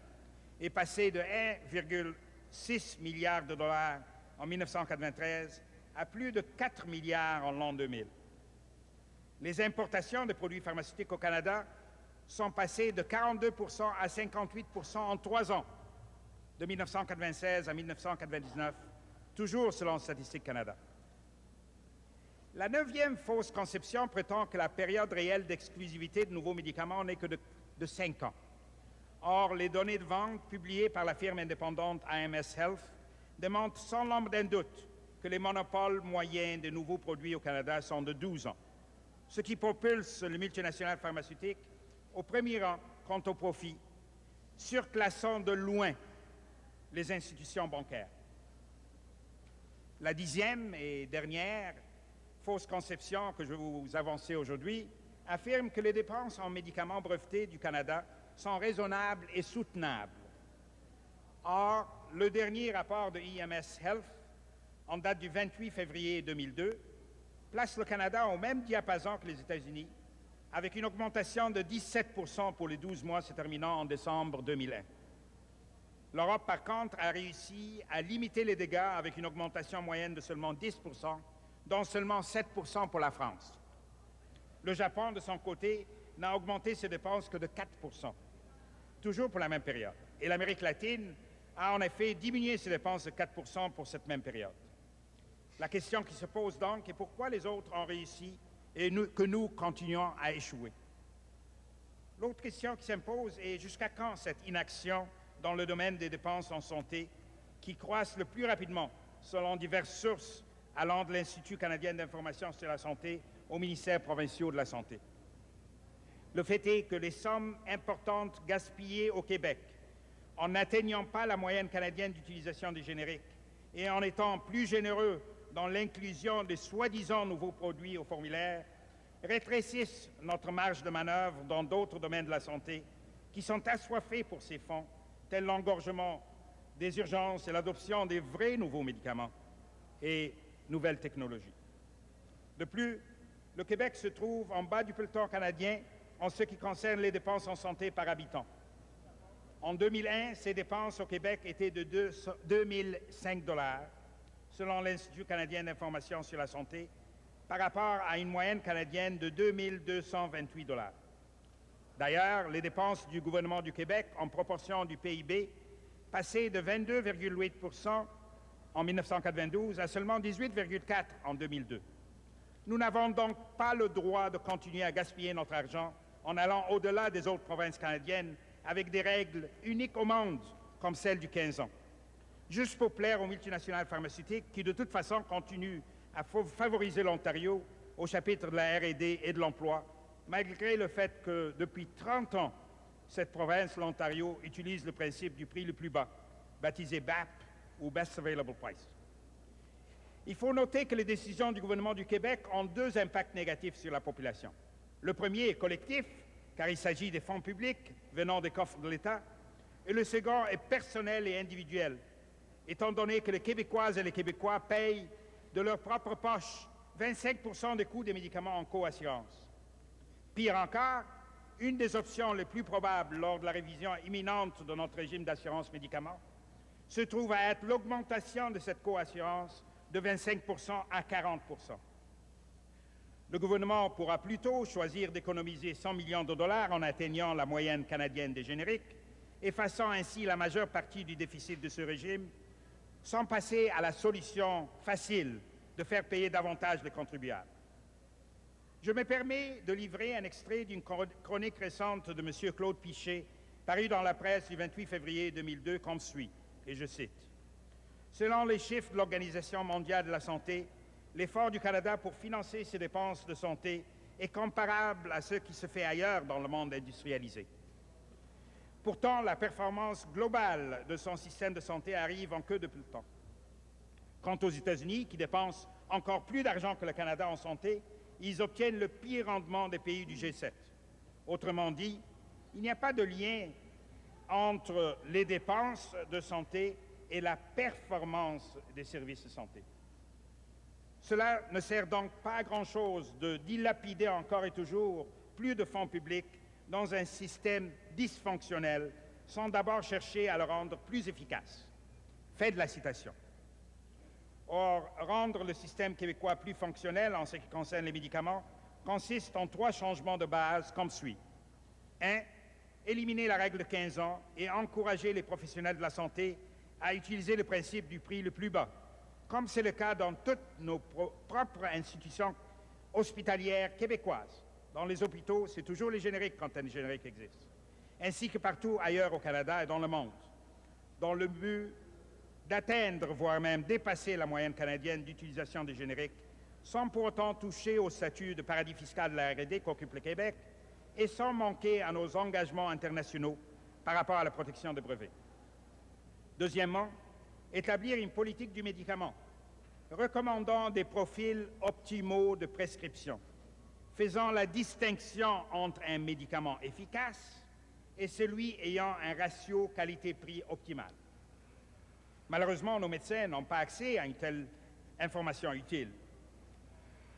D: est passé de 1,6 milliard de dollars en 1993 à plus de 4 milliards en l'an 2000. Les importations de produits pharmaceutiques au Canada sont passées de 42 % à 58 % en 3 ans, de 1996 à 1999, toujours selon Statistique Canada. La neuvième fausse conception prétend que la période réelle d'exclusivité de nouveaux médicaments n'est que de 5 ans. Or, les données de vente publiées par la firme indépendante AMS Health démontrent sans l'ombre d'un doute que les monopoles moyens des nouveaux produits au Canada sont de 12 ans, ce qui propulse les multinationales pharmaceutiques au premier rang quant au profit, surclassant de loin les institutions bancaires. La dixième et dernière fausse conception que je vais vous avancer aujourd'hui affirme que les dépenses en médicaments brevetés du Canada sont raisonnables et soutenables. Or, le dernier rapport de IMS Health, en date du 28 février 2002, place le Canada au même diapason que les États-Unis, avec une augmentation de 17 % pour les 12 mois se terminant en décembre 2001. L'Europe, par contre, a réussi à limiter les dégâts avec une augmentation moyenne de seulement 10 %, dont seulement 7 % pour la France. Le Japon, de son côté, n'a augmenté ses dépenses que de 4 %, toujours pour la même période. Et l'Amérique latine a en effet diminué ses dépenses de 4 % pour cette même période. La question qui se pose donc est pourquoi les autres ont réussi et que nous continuons à échouer. L'autre question qui s'impose est jusqu'à quand cette inaction dans le domaine des dépenses en santé qui croissent le plus rapidement, selon diverses sources allant de l'Institut canadien d'information sur la santé aux ministères provinciaux de la santé. Le fait est que les sommes importantes gaspillées au Québec, en n'atteignant pas la moyenne canadienne d'utilisation des génériques et en étant plus généreux dans l'inclusion des soi-disant nouveaux produits au formulaire, rétrécissent notre marge de manœuvre dans d'autres domaines de la santé qui sont assoiffés pour ces fonds, tels l'engorgement des urgences et l'adoption des vrais nouveaux médicaments et nouvelles technologies. De plus, le Québec se trouve en bas du peloton canadien en ce qui concerne les dépenses en santé par habitant. En 2001, ces dépenses au Québec étaient de 2005 $, selon l'Institut canadien d'information sur la santé, par rapport à une moyenne canadienne de 2228 $. D'ailleurs, les dépenses du gouvernement du Québec en proportion du PIB passaient de 22,8 % en 1992 à seulement 18,4 % en 2002. Nous n'avons donc pas le droit de continuer à gaspiller notre argent en allant au-delà des autres provinces canadiennes avec des règles uniques au monde, comme celle du 15 ans, juste pour plaire aux multinationales pharmaceutiques qui, de toute façon, continuent à favoriser l'Ontario au chapitre de la R&D et de l'emploi, malgré le fait que, depuis 30 ans, cette province, l'Ontario, utilise le principe du prix le plus bas, baptisé BAP ou Best Available Price. Il faut noter que les décisions du gouvernement du Québec ont deux impacts négatifs sur la population. Le premier est collectif, car il s'agit des fonds publics venant des coffres de l'État, et le second est personnel et individuel, étant donné que les Québécoises et les Québécois payent de leur propre poche 25 % des coûts des médicaments en coassurance. Pire encore, une des options les plus probables lors de la révision imminente de notre régime d'assurance médicaments se trouve à être l'augmentation de cette coassurance de 25 % à 40 %. Le gouvernement pourra plutôt choisir d'économiser 100 millions de dollars en atteignant la moyenne canadienne des génériques, effaçant ainsi la majeure partie du déficit de ce régime, sans passer à la solution facile de faire payer davantage les contribuables. Je me permets de livrer un extrait d'une chronique récente de M. Claude Piché, parue dans la presse du 28 février 2002, comme suit, et je cite. « Selon les chiffres de l'Organisation mondiale de la santé, l'effort du Canada pour financer ses dépenses de santé est comparable à ce qui se fait ailleurs dans le monde industrialisé. Pourtant, la performance globale de son système de santé arrive en queue de peloton. Quant aux États-Unis, qui dépensent encore plus d'argent que le Canada en santé, ils obtiennent le pire rendement des pays du G7. Autrement dit, il n'y a pas de lien entre les dépenses de santé et la performance des services de santé. Cela ne sert donc pas à grand-chose de dilapider encore et toujours plus de fonds publics dans un système dysfonctionnel sans d'abord chercher à le rendre plus efficace. » Fin de la citation. Or, rendre le système québécois plus fonctionnel en ce qui concerne les médicaments consiste en 3 changements de base comme suit. 1. Éliminer la règle de 15 ans et encourager les professionnels de la santé à utiliser le principe du prix le plus bas, comme c'est le cas dans toutes nos propres institutions hospitalières québécoises. Dans les hôpitaux, c'est toujours les génériques quand un générique existe, ainsi que partout ailleurs au Canada et dans le monde, dans le but d'atteindre, voire même dépasser la moyenne canadienne d'utilisation des génériques, sans pour autant toucher au statut de paradis fiscal de la R&D qu'occupe le Québec et sans manquer à nos engagements internationaux par rapport à la protection des brevets. Deuxièmement, établir une politique du médicament, recommandant des profils optimaux de prescription, faisant la distinction entre un médicament efficace et celui ayant un ratio qualité-prix optimal. Malheureusement, nos médecins n'ont pas accès à une telle information utile.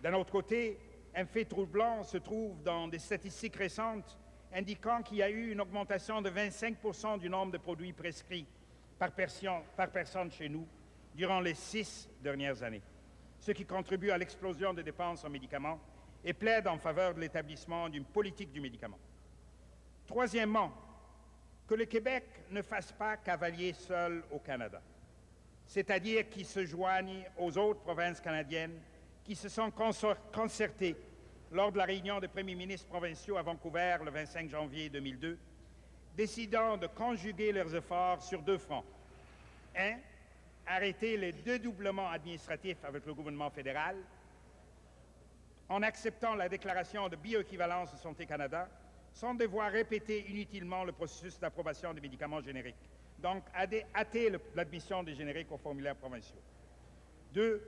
D: D'un autre côté, un fait troublant se trouve dans des statistiques récentes indiquant qu'il y a eu une augmentation de 25 % du nombre de produits prescrits par personne chez nous durant les 6 dernières années, ce qui contribue à l'explosion des dépenses en médicaments et plaide en faveur de l'établissement d'une politique du médicament. Troisièmement, que le Québec ne fasse pas cavalier seul au Canada. c'est-à-dire qui se joignent aux autres provinces canadiennes qui se sont concertées lors de la réunion des premiers ministres provinciaux à Vancouver le 25 janvier 2002, décidant de conjuguer leurs efforts sur 2 fronts. 1. Arrêter les dédoublements administratifs avec le gouvernement fédéral en acceptant la déclaration de bioéquivalence de Santé Canada sans devoir répéter inutilement le processus d'approbation des médicaments génériques. Donc, hâter l'admission des génériques aux formulaires provinciaux. 2.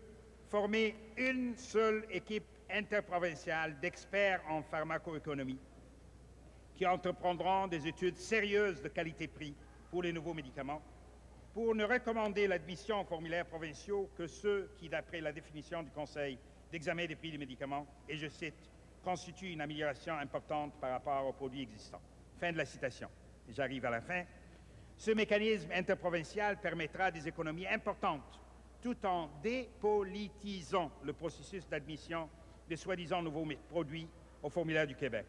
D: Former une seule équipe interprovinciale d'experts en pharmacoéconomie qui entreprendront des études sérieuses de qualité-prix pour les nouveaux médicaments, pour ne recommander l'admission aux formulaires provinciaux que ceux qui, d'après la définition du Conseil d'examen des prix des médicaments, et je cite, constituent une amélioration importante par rapport aux produits existants. Fin de la citation. J'arrive à la fin. Ce mécanisme interprovincial permettra des économies importantes tout en dépolitisant le processus d'admission des soi-disant nouveaux produits au formulaire du Québec.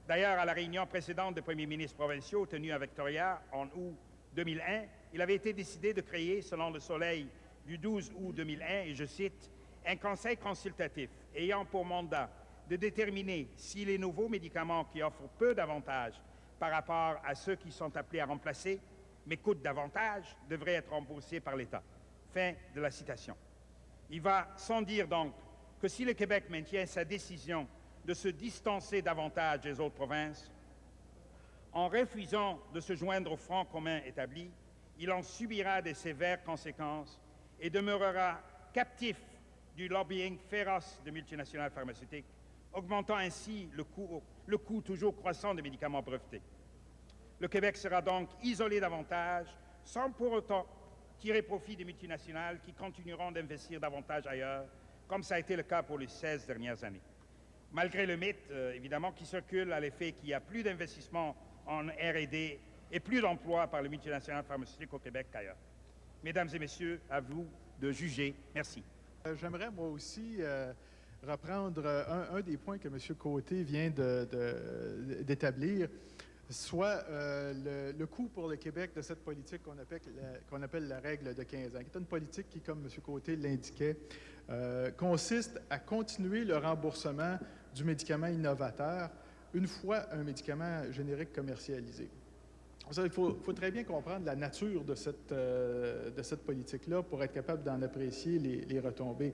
D: D'ailleurs, à la réunion précédente des premiers ministres provinciaux tenue à Victoria en août 2001, il avait été décidé de créer, selon le Soleil du 12 août 2001, et je cite, un conseil consultatif ayant pour mandat de déterminer si les nouveaux médicaments qui offrent peu d'avantages par rapport à ceux qui sont appelés à remplacer, mais coûtent davantage, devraient être remboursés par l'État. Fin de la citation. Il va sans dire donc que si le Québec maintient sa décision de se distancer davantage des autres provinces, en refusant de se joindre au front commun établi, il en subira des sévères conséquences et demeurera captif du lobbying féroce de multinationales pharmaceutiques, augmentant ainsi le coût toujours croissant des médicaments brevetés. Le Québec sera donc isolé davantage, sans pour autant tirer profit des multinationales qui continueront d'investir davantage ailleurs, comme ça a été le cas pour les 16 dernières années. Malgré le mythe, évidemment, qui circule à l'effet qu'il y a plus d'investissements en R&D et plus d'emplois par les multinationales pharmaceutiques au Québec qu'ailleurs. Mesdames et messieurs, à vous de juger. Merci.
C: J'aimerais moi aussi reprendre un des points que M. Côté vient d'établir, soit le coût pour le Québec de cette politique qu'on appelle la règle de 15 ans, qui est une politique qui, comme M. Côté l'indiquait, consiste à continuer le remboursement du médicament innovateur une fois un médicament générique commercialisé. Il faut très bien comprendre la nature de cette politique-là pour être capable d'en apprécier les retombées.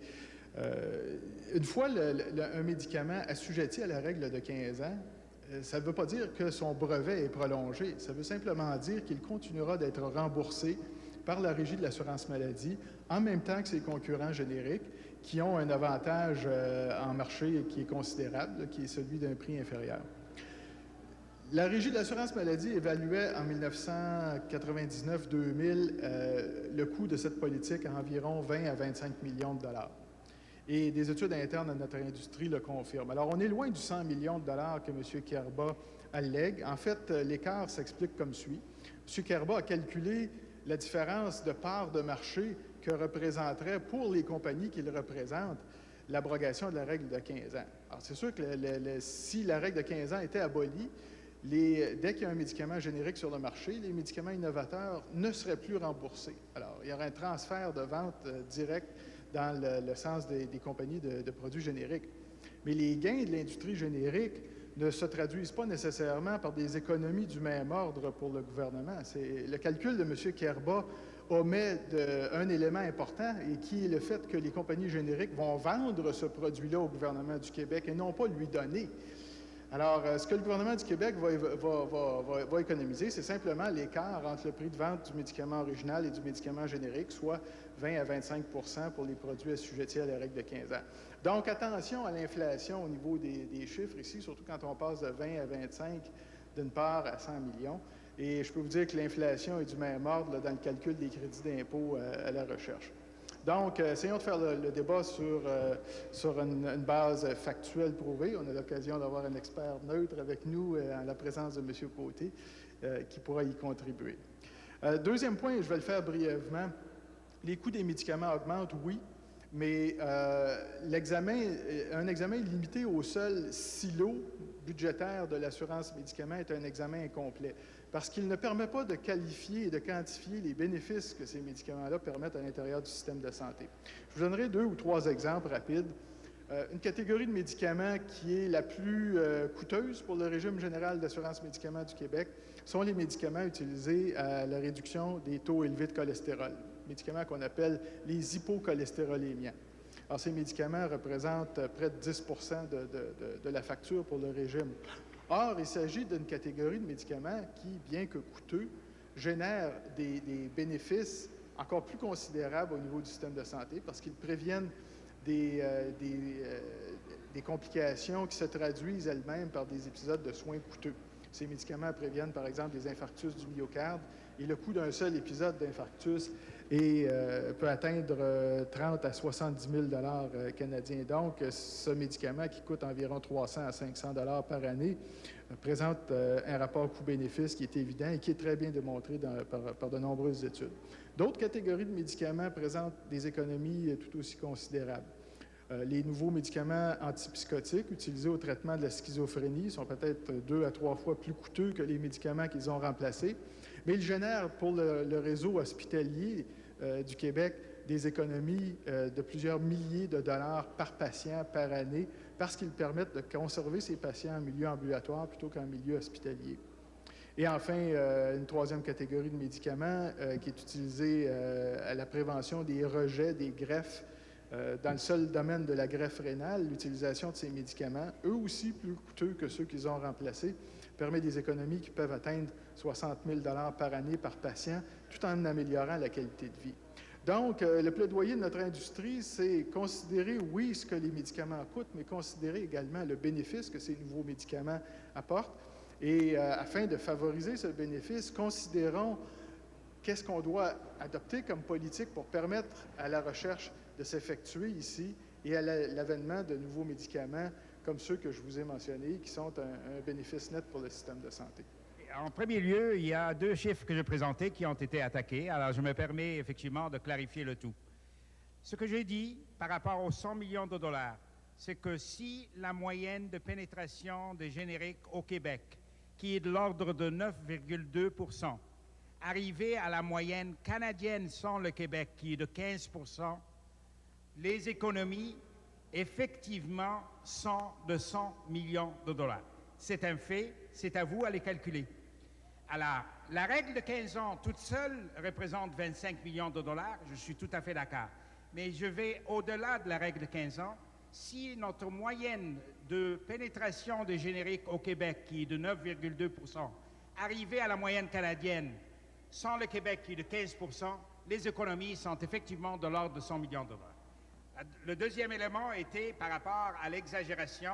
C: Une fois un médicament assujetti à la règle de 15 ans, ça ne veut pas dire que son brevet est prolongé. Ça veut simplement dire qu'il continuera d'être remboursé par la Régie de l'assurance maladie en même temps que ses concurrents génériques qui ont un avantage en marché qui est considérable, qui est celui d'un prix inférieur. La Régie de l'assurance maladie évaluait en 1999-2000 le coût de cette politique à environ 20 à 25 millions de dollars. Et des études internes à notre industrie le confirment. Alors, on est loin du 100 millions de dollars que M. Kerba allègue. En fait, l'écart s'explique comme suit. M. Kerba a calculé la différence de part de marché que représenterait pour les compagnies qu'il représente l'abrogation de la règle de 15 ans. Alors, c'est sûr que si la règle de 15 ans était abolie, dès qu'il y a un médicament générique sur le marché, les médicaments innovateurs ne seraient plus remboursés. Alors, il y aurait un transfert de vente direct dans le sens des compagnies de produits génériques. Mais les gains de l'industrie générique ne se traduisent pas nécessairement par des économies du même ordre pour le gouvernement. Le calcul de M. Kerba omet un élément important et qui est le fait que les compagnies génériques vont vendre ce produit-là au gouvernement du Québec et non pas lui donner. Alors, ce que le gouvernement du Québec va économiser, c'est simplement l'écart entre le prix de vente du médicament original et du médicament générique, soit 20 à 25 pour les produits assujettis à la règle de 15 ans. Donc, attention à l'inflation au niveau des chiffres ici, surtout quand on passe de 20 à 25 d'une part à 100 millions. Et je peux vous dire que l'inflation est du même ordre là, dans le calcul des crédits d'impôt à la recherche. Donc, essayons de faire le débat sur une base factuelle prouvée. On a l'occasion d'avoir un expert neutre avec nous en la présence de M. Côté qui pourra y contribuer. Deuxième point, je vais le faire brièvement. Les coûts des médicaments augmentent, oui, mais un examen limité au seul silo budgétaire de l'assurance médicaments est un examen incomplet parce qu'il ne permet pas de qualifier et de quantifier les bénéfices que ces médicaments-là permettent à l'intérieur du système de santé. Je vous donnerai 2 ou 3 exemples rapides. Une catégorie de médicaments qui est la plus coûteuse pour le régime général d'assurance médicaments du Québec sont les médicaments utilisés à la réduction des taux élevés de cholestérol, médicaments qu'on appelle les hypocholestérolémiants. Alors, ces médicaments représentent près de 10 de la facture pour le régime. Or, il s'agit d'une catégorie de médicaments qui, bien que coûteux, génèrent des bénéfices encore plus considérables au niveau du système de santé parce qu'ils préviennent des complications qui se traduisent elles-mêmes par des épisodes de soins coûteux. Ces médicaments préviennent, par exemple, des infarctus du myocarde et le coût d'un seul épisode d'infarctus peut atteindre 30 à 70 000 canadiens. Donc, ce médicament qui coûte environ 300 à 500 par année présente un rapport coût-bénéfice qui est évident et qui est très bien démontré par de nombreuses études. D'autres catégories de médicaments présentent des économies tout aussi considérables. Les nouveaux médicaments antipsychotiques utilisés au traitement de la schizophrénie sont peut-être 2 à 3 fois plus coûteux que les médicaments qu'ils ont remplacés, mais ils génèrent pour le réseau hospitalier du Québec des économies de plusieurs milliers de dollars par patient par année parce qu'ils permettent de conserver ces patients en milieu ambulatoire plutôt qu'en milieu hospitalier. Et enfin, une troisième catégorie de médicaments qui est utilisée à la prévention des rejets, des greffes. Dans le seul domaine de la greffe rénale, l'utilisation de ces médicaments, eux aussi plus coûteux que ceux qu'ils ont remplacés, permet des économies qui peuvent atteindre 60 000 par année par patient, tout en améliorant la qualité de vie. Donc, le plaidoyer de notre industrie, c'est considérer, oui, ce que les médicaments coûtent, mais considérer également le bénéfice que ces nouveaux médicaments apportent. Et afin de favoriser ce bénéfice, considérons qu'est-ce qu'on doit adopter comme politique pour permettre à la recherche de s'effectuer ici et à l'avènement de nouveaux médicaments comme ceux que je vous ai mentionnés, qui sont un bénéfice net pour le système de santé.
D: En premier lieu, il y a 2 chiffres que je présentais qui ont été attaqués. Alors, je me permets effectivement de clarifier le tout. Ce que j'ai dit par rapport aux 100 millions de dollars, c'est que si la moyenne de pénétration des génériques au Québec, qui est de l'ordre de 9,2 %, arrivait à la moyenne canadienne sans le Québec, qui est de 15 %, les économies, effectivement, sont de 100 millions de dollars. C'est un fait, c'est à vous à les calculer. Alors, la règle de 15 ans toute seule représente 25 millions de dollars, je suis tout à fait d'accord. Mais je vais au-delà de la règle de 15 ans. Si notre moyenne de pénétration des génériques au Québec, qui est de 9,2 %, arrivait à la moyenne canadienne sans le Québec, qui est de 15 %, les économies sont effectivement de l'ordre de 100 millions de dollars. Le deuxième élément était par rapport à l'exagération,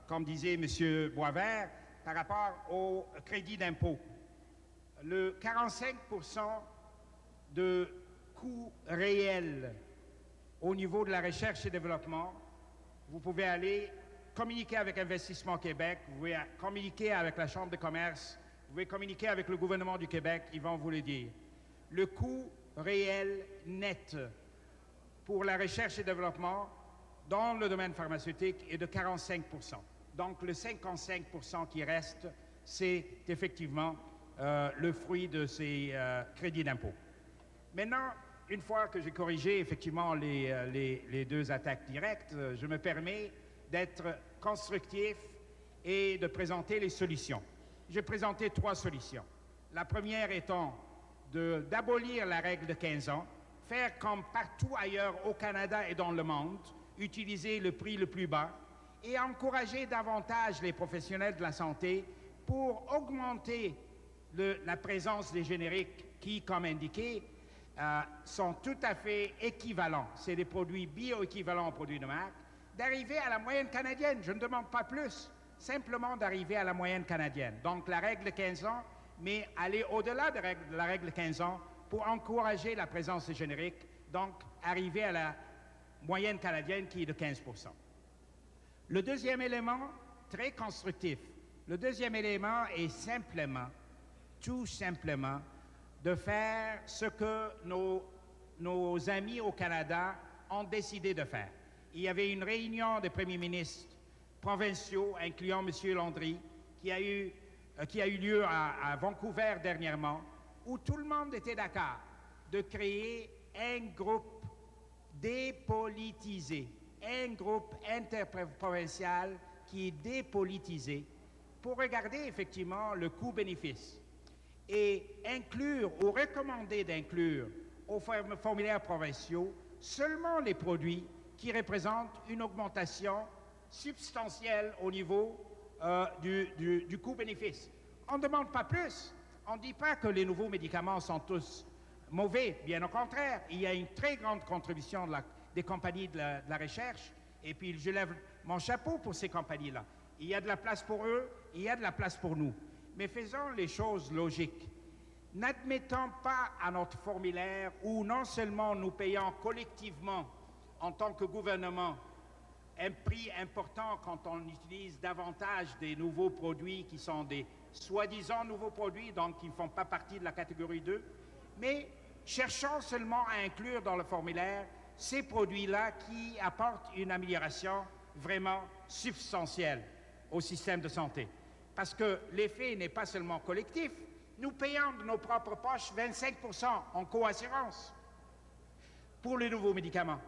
D: comme disait M. Boisvert, par rapport au crédit d'impôt. Le 45 % de coût réel au niveau de la recherche et développement, vous pouvez aller communiquer avec Investissement Québec, vous pouvez communiquer avec la Chambre de commerce, vous pouvez communiquer avec le gouvernement du Québec, ils vont vous le dire. Le coût réel net pour la recherche et développement dans le domaine pharmaceutique est de 45 %. Donc, le 55 % qui reste, c'est effectivement le fruit de ces crédits d'impôt. Maintenant, une fois que j'ai corrigé effectivement les 2 attaques directes, je me permets d'être constructif et de présenter les solutions. J'ai présenté 3 solutions. La première étant d'abolir la règle de 15 ans, faire comme partout ailleurs au Canada et dans le monde, utiliser le prix le plus bas et encourager davantage les professionnels de la santé pour augmenter la présence des génériques qui, comme indiqué, sont tout à fait équivalents. C'est des produits bioéquivalents aux produits de marque. D'arriver à la moyenne canadienne, je ne demande pas plus, simplement d'arriver à la moyenne canadienne. Donc la règle de 15 ans, mais aller au-delà de la règle de 15 ans pour encourager la présence des génériques, donc arriver à la moyenne canadienne qui est de 15 %. Le deuxième élément, très constructif, le deuxième élément est simplement, tout simplement, de faire ce que nos amis au Canada ont décidé de faire. Il y avait une réunion des premiers ministres provinciaux, incluant M. Landry, qui a eu lieu à Vancouver dernièrement, où tout le monde était d'accord de créer un groupe dépolitisé, un groupe interprovincial qui est dépolitisé pour regarder effectivement le coût-bénéfice et inclure ou recommander d'inclure aux formulaires provinciaux seulement les produits qui représentent une augmentation substantielle au niveau du coût-bénéfice. On ne demande pas plus. On ne dit pas que les nouveaux médicaments sont tous mauvais. Bien au contraire, il y a une très grande contribution des compagnies de la recherche. Et puis, je lève mon chapeau pour ces compagnies-là. Il y a de la place pour eux, il y a de la place pour nous. Mais faisons les choses logiques. N'admettons pas à notre formulaire où non seulement nous payons collectivement en tant que gouvernement un prix important quand on utilise davantage des nouveaux produits qui sont des soi-disant nouveaux produits, donc qui ne font pas partie de la catégorie 2, mais cherchons seulement à inclure dans le formulaire ces produits-là qui apportent une amélioration vraiment substantielle au système de santé. Parce que l'effet n'est pas seulement collectif, nous payons de nos propres poches 25% en co-assurance pour les nouveaux médicaments.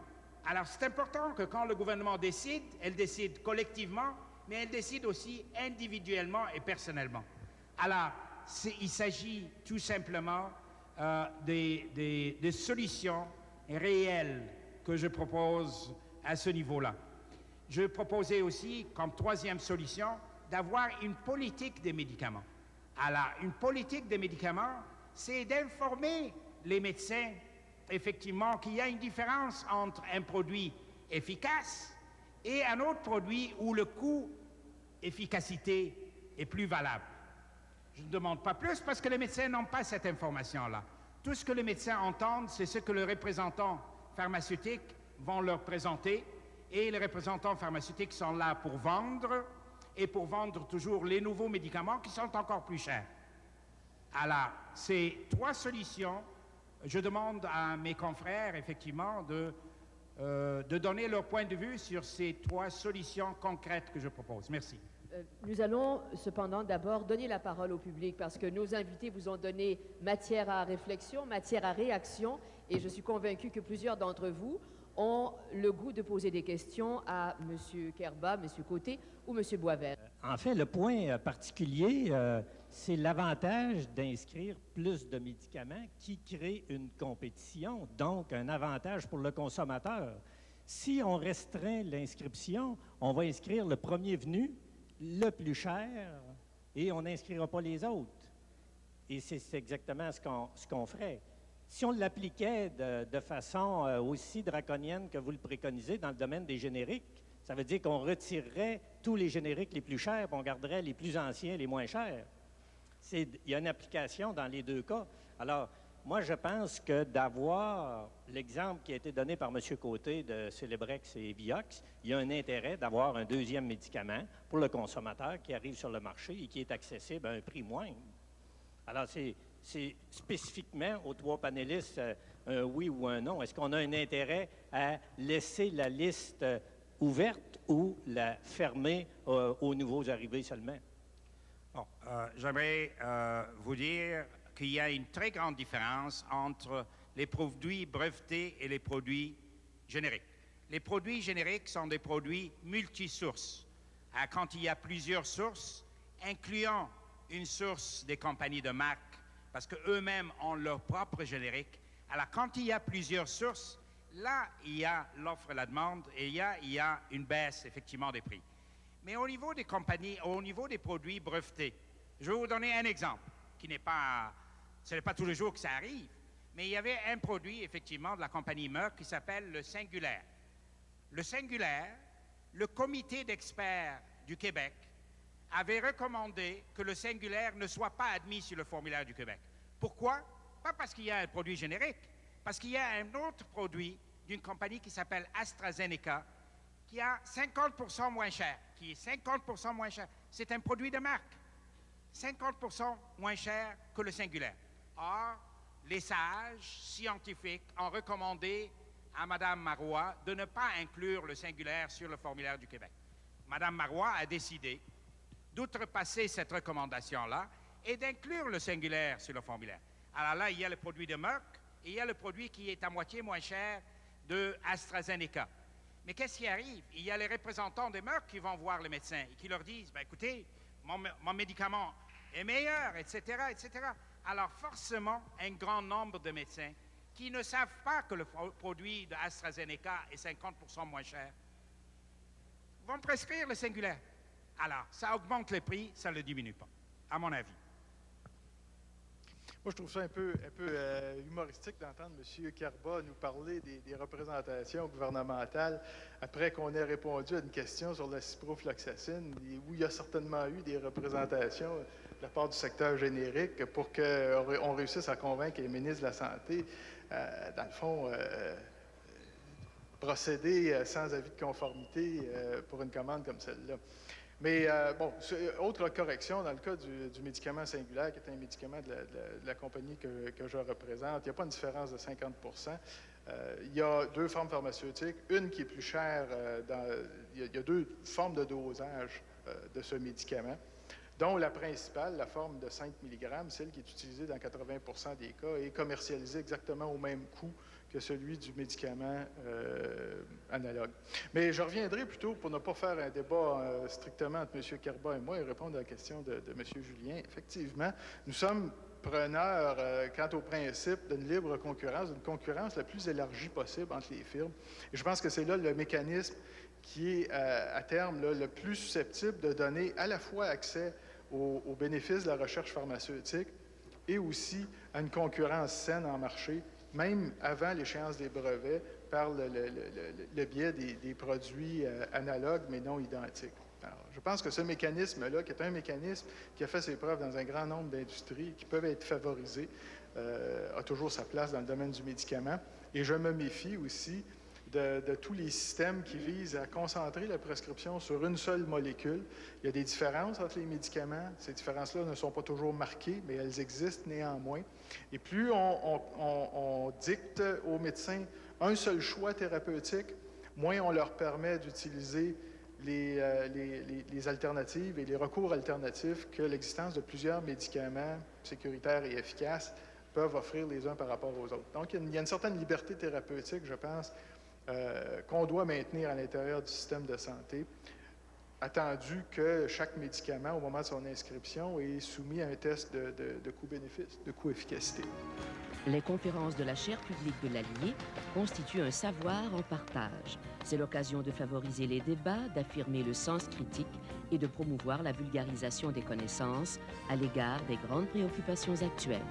D: Alors, c'est important que quand le gouvernement décide, elle décide collectivement, mais elle décide aussi individuellement et personnellement. Alors, il s'agit tout simplement des solutions réelles que je propose à ce niveau-là. Je proposais aussi, comme troisième solution, d'avoir une politique des médicaments. Alors, une politique des médicaments, c'est d'informer les médecins effectivement qu'il y a une différence entre un produit efficace et un autre produit où le coût-efficacité est plus valable. Je ne demande pas plus parce que les médecins n'ont pas cette information-là. Tout ce que les médecins entendent, c'est ce que les représentants pharmaceutiques vont leur présenter et les représentants pharmaceutiques sont là pour vendre et pour vendre toujours les nouveaux médicaments qui sont encore plus chers. Alors, ces trois solutions. Je demande à mes confrères, effectivement, de donner leur point de vue sur ces trois solutions concrètes que je propose. Merci.
A: Nous allons cependant d'abord donner la parole au public parce que nos invités vous ont donné matière à réflexion, matière à réaction, et je suis convaincue que plusieurs d'entre vous ont le goût de poser des questions à M. Kerba, M. Côté ou M. Boisvert.
E: En fait, le point particulier, c'est l'avantage d'inscrire plus de médicaments qui crée une compétition, donc un avantage pour le consommateur. Si on restreint l'inscription, on va inscrire le premier venu, le plus cher, et on n'inscrira pas les autres. Et c'est exactement ce qu'on ferait. Si on l'appliquait de façon aussi draconienne que vous le préconisez dans le domaine des génériques, ça veut dire qu'on retirerait tous les génériques les plus chers et on garderait les plus anciens, les moins chers. Il y a une application dans les deux cas. Alors, moi, je pense que d'avoir l'exemple qui a été donné par M. Côté de Celebrex et Vioxx, il y a un intérêt d'avoir un deuxième médicament pour le consommateur qui arrive sur le marché et qui est accessible à un prix moindre. Alors, c'est spécifiquement aux trois panélistes un oui ou un non. Est-ce qu'on a un intérêt à laisser la liste ouverte ou la fermer aux nouveaux arrivés seulement?
D: Bon, j'aimerais vous dire qu'il y a une très grande différence entre les produits brevetés et les produits génériques. Les produits génériques sont des produits multisources. Quand il y a plusieurs sources, incluant une source des compagnies de marque, parce qu'eux-mêmes ont leur propre générique. Alors, quand il y a plusieurs sources, là, il y a l'offre et la demande et il y a une baisse, effectivement, des prix. Mais au niveau des compagnies, au niveau des produits brevetés, je vais vous donner un exemple ce n'est pas tous les jours que ça arrive, mais il y avait un produit, effectivement, de la compagnie Merck qui s'appelle le Singulair. Le Singulair, le comité d'experts du Québec avait recommandé que le Singulair ne soit pas admis sur le formulaire du Québec. Pourquoi? Pas parce qu'il y a un produit générique, parce qu'il y a un autre produit d'une compagnie qui s'appelle AstraZeneca, qui a 50% moins cher, qui est 50% moins cher. C'est un produit de marque. 50% moins cher que le Singulair. Or, les sages scientifiques ont recommandé à Mme Marois de ne pas inclure le Singulair sur le formulaire du Québec. Mme Marois a décidé d'outrepasser cette recommandation-là et d'inclure le singulière sur le formulaire. Alors là, il y a le produit de Merck et il y a le produit qui est à moitié moins cher de AstraZeneca. Mais qu'est-ce qui arrive? Il y a les représentants de Merck qui vont voir le médecin et qui leur disent, ben, écoutez, mon médicament est meilleur, etc., etc. Alors forcément, un grand nombre de médecins qui ne savent pas que le produit de AstraZeneca est 50% moins cher vont prescrire le singulière. Alors, ça augmente le prix, ça ne le diminue pas, à mon avis.
C: Moi, je trouve ça un peu humoristique d'entendre M. Kerba nous parler des représentations gouvernementales après qu'on ait répondu à une question sur la ciprofloxacine, où il y a certainement eu des représentations de la part du secteur générique pour qu'on réussisse à convaincre les ministres de la Santé, dans le fond, procéder sans avis de conformité pour une commande comme celle-là. Mais bon, autre correction, dans le cas du médicament singulière, qui est un médicament de la compagnie que je représente, il n'y a pas une différence de 50 il y a deux formes pharmaceutiques, une qui est plus chère, il y a deux formes de dosage de ce médicament, dont la principale, la forme de 5 mg, celle qui est utilisée dans 80 des cas, est commercialisée exactement au même coût que celui du médicament analogue. Mais je reviendrai plutôt, pour ne pas faire un débat strictement entre M. Kerba et moi, et répondre à la question de M. Julien. Effectivement, nous sommes preneurs, quant au principe d'une libre concurrence, d'une concurrence la plus élargie possible entre les firmes. Et je pense que c'est là le mécanisme qui est, à terme, là, le plus susceptible de donner à la fois accès aux bénéfices de la recherche pharmaceutique et aussi à une concurrence saine en marché, même avant l'échéance des brevets, par le biais des produits analogues mais non identiques. Alors, je pense que ce mécanisme-là, qui est un mécanisme qui a fait ses preuves dans un grand nombre d'industries qui peuvent être favorisées, a toujours sa place dans le domaine du médicament. Et je me méfie aussi de tous les systèmes qui visent à concentrer la prescription sur une seule molécule. Il y a des différences entre les médicaments. Ces différences-là ne sont pas toujours marquées, mais elles existent néanmoins. Et plus on dicte aux médecins un seul choix thérapeutique, moins on leur permet d'utiliser les alternatives et les recours alternatifs que l'existence de plusieurs médicaments sécuritaires et efficaces peuvent offrir les uns par rapport aux autres. Donc, il y a une certaine liberté thérapeutique, je pense, qu'on doit maintenir à l'intérieur du système de santé, attendu que chaque médicament, au moment de son inscription, est soumis à un test de coût-bénéfice, de coût-efficacité.
A: Les conférences de la chaire publique de l'Allier constituent un savoir en partage. C'est l'occasion de favoriser les débats, d'affirmer le sens critique et de promouvoir la vulgarisation des connaissances à l'égard des grandes préoccupations actuelles.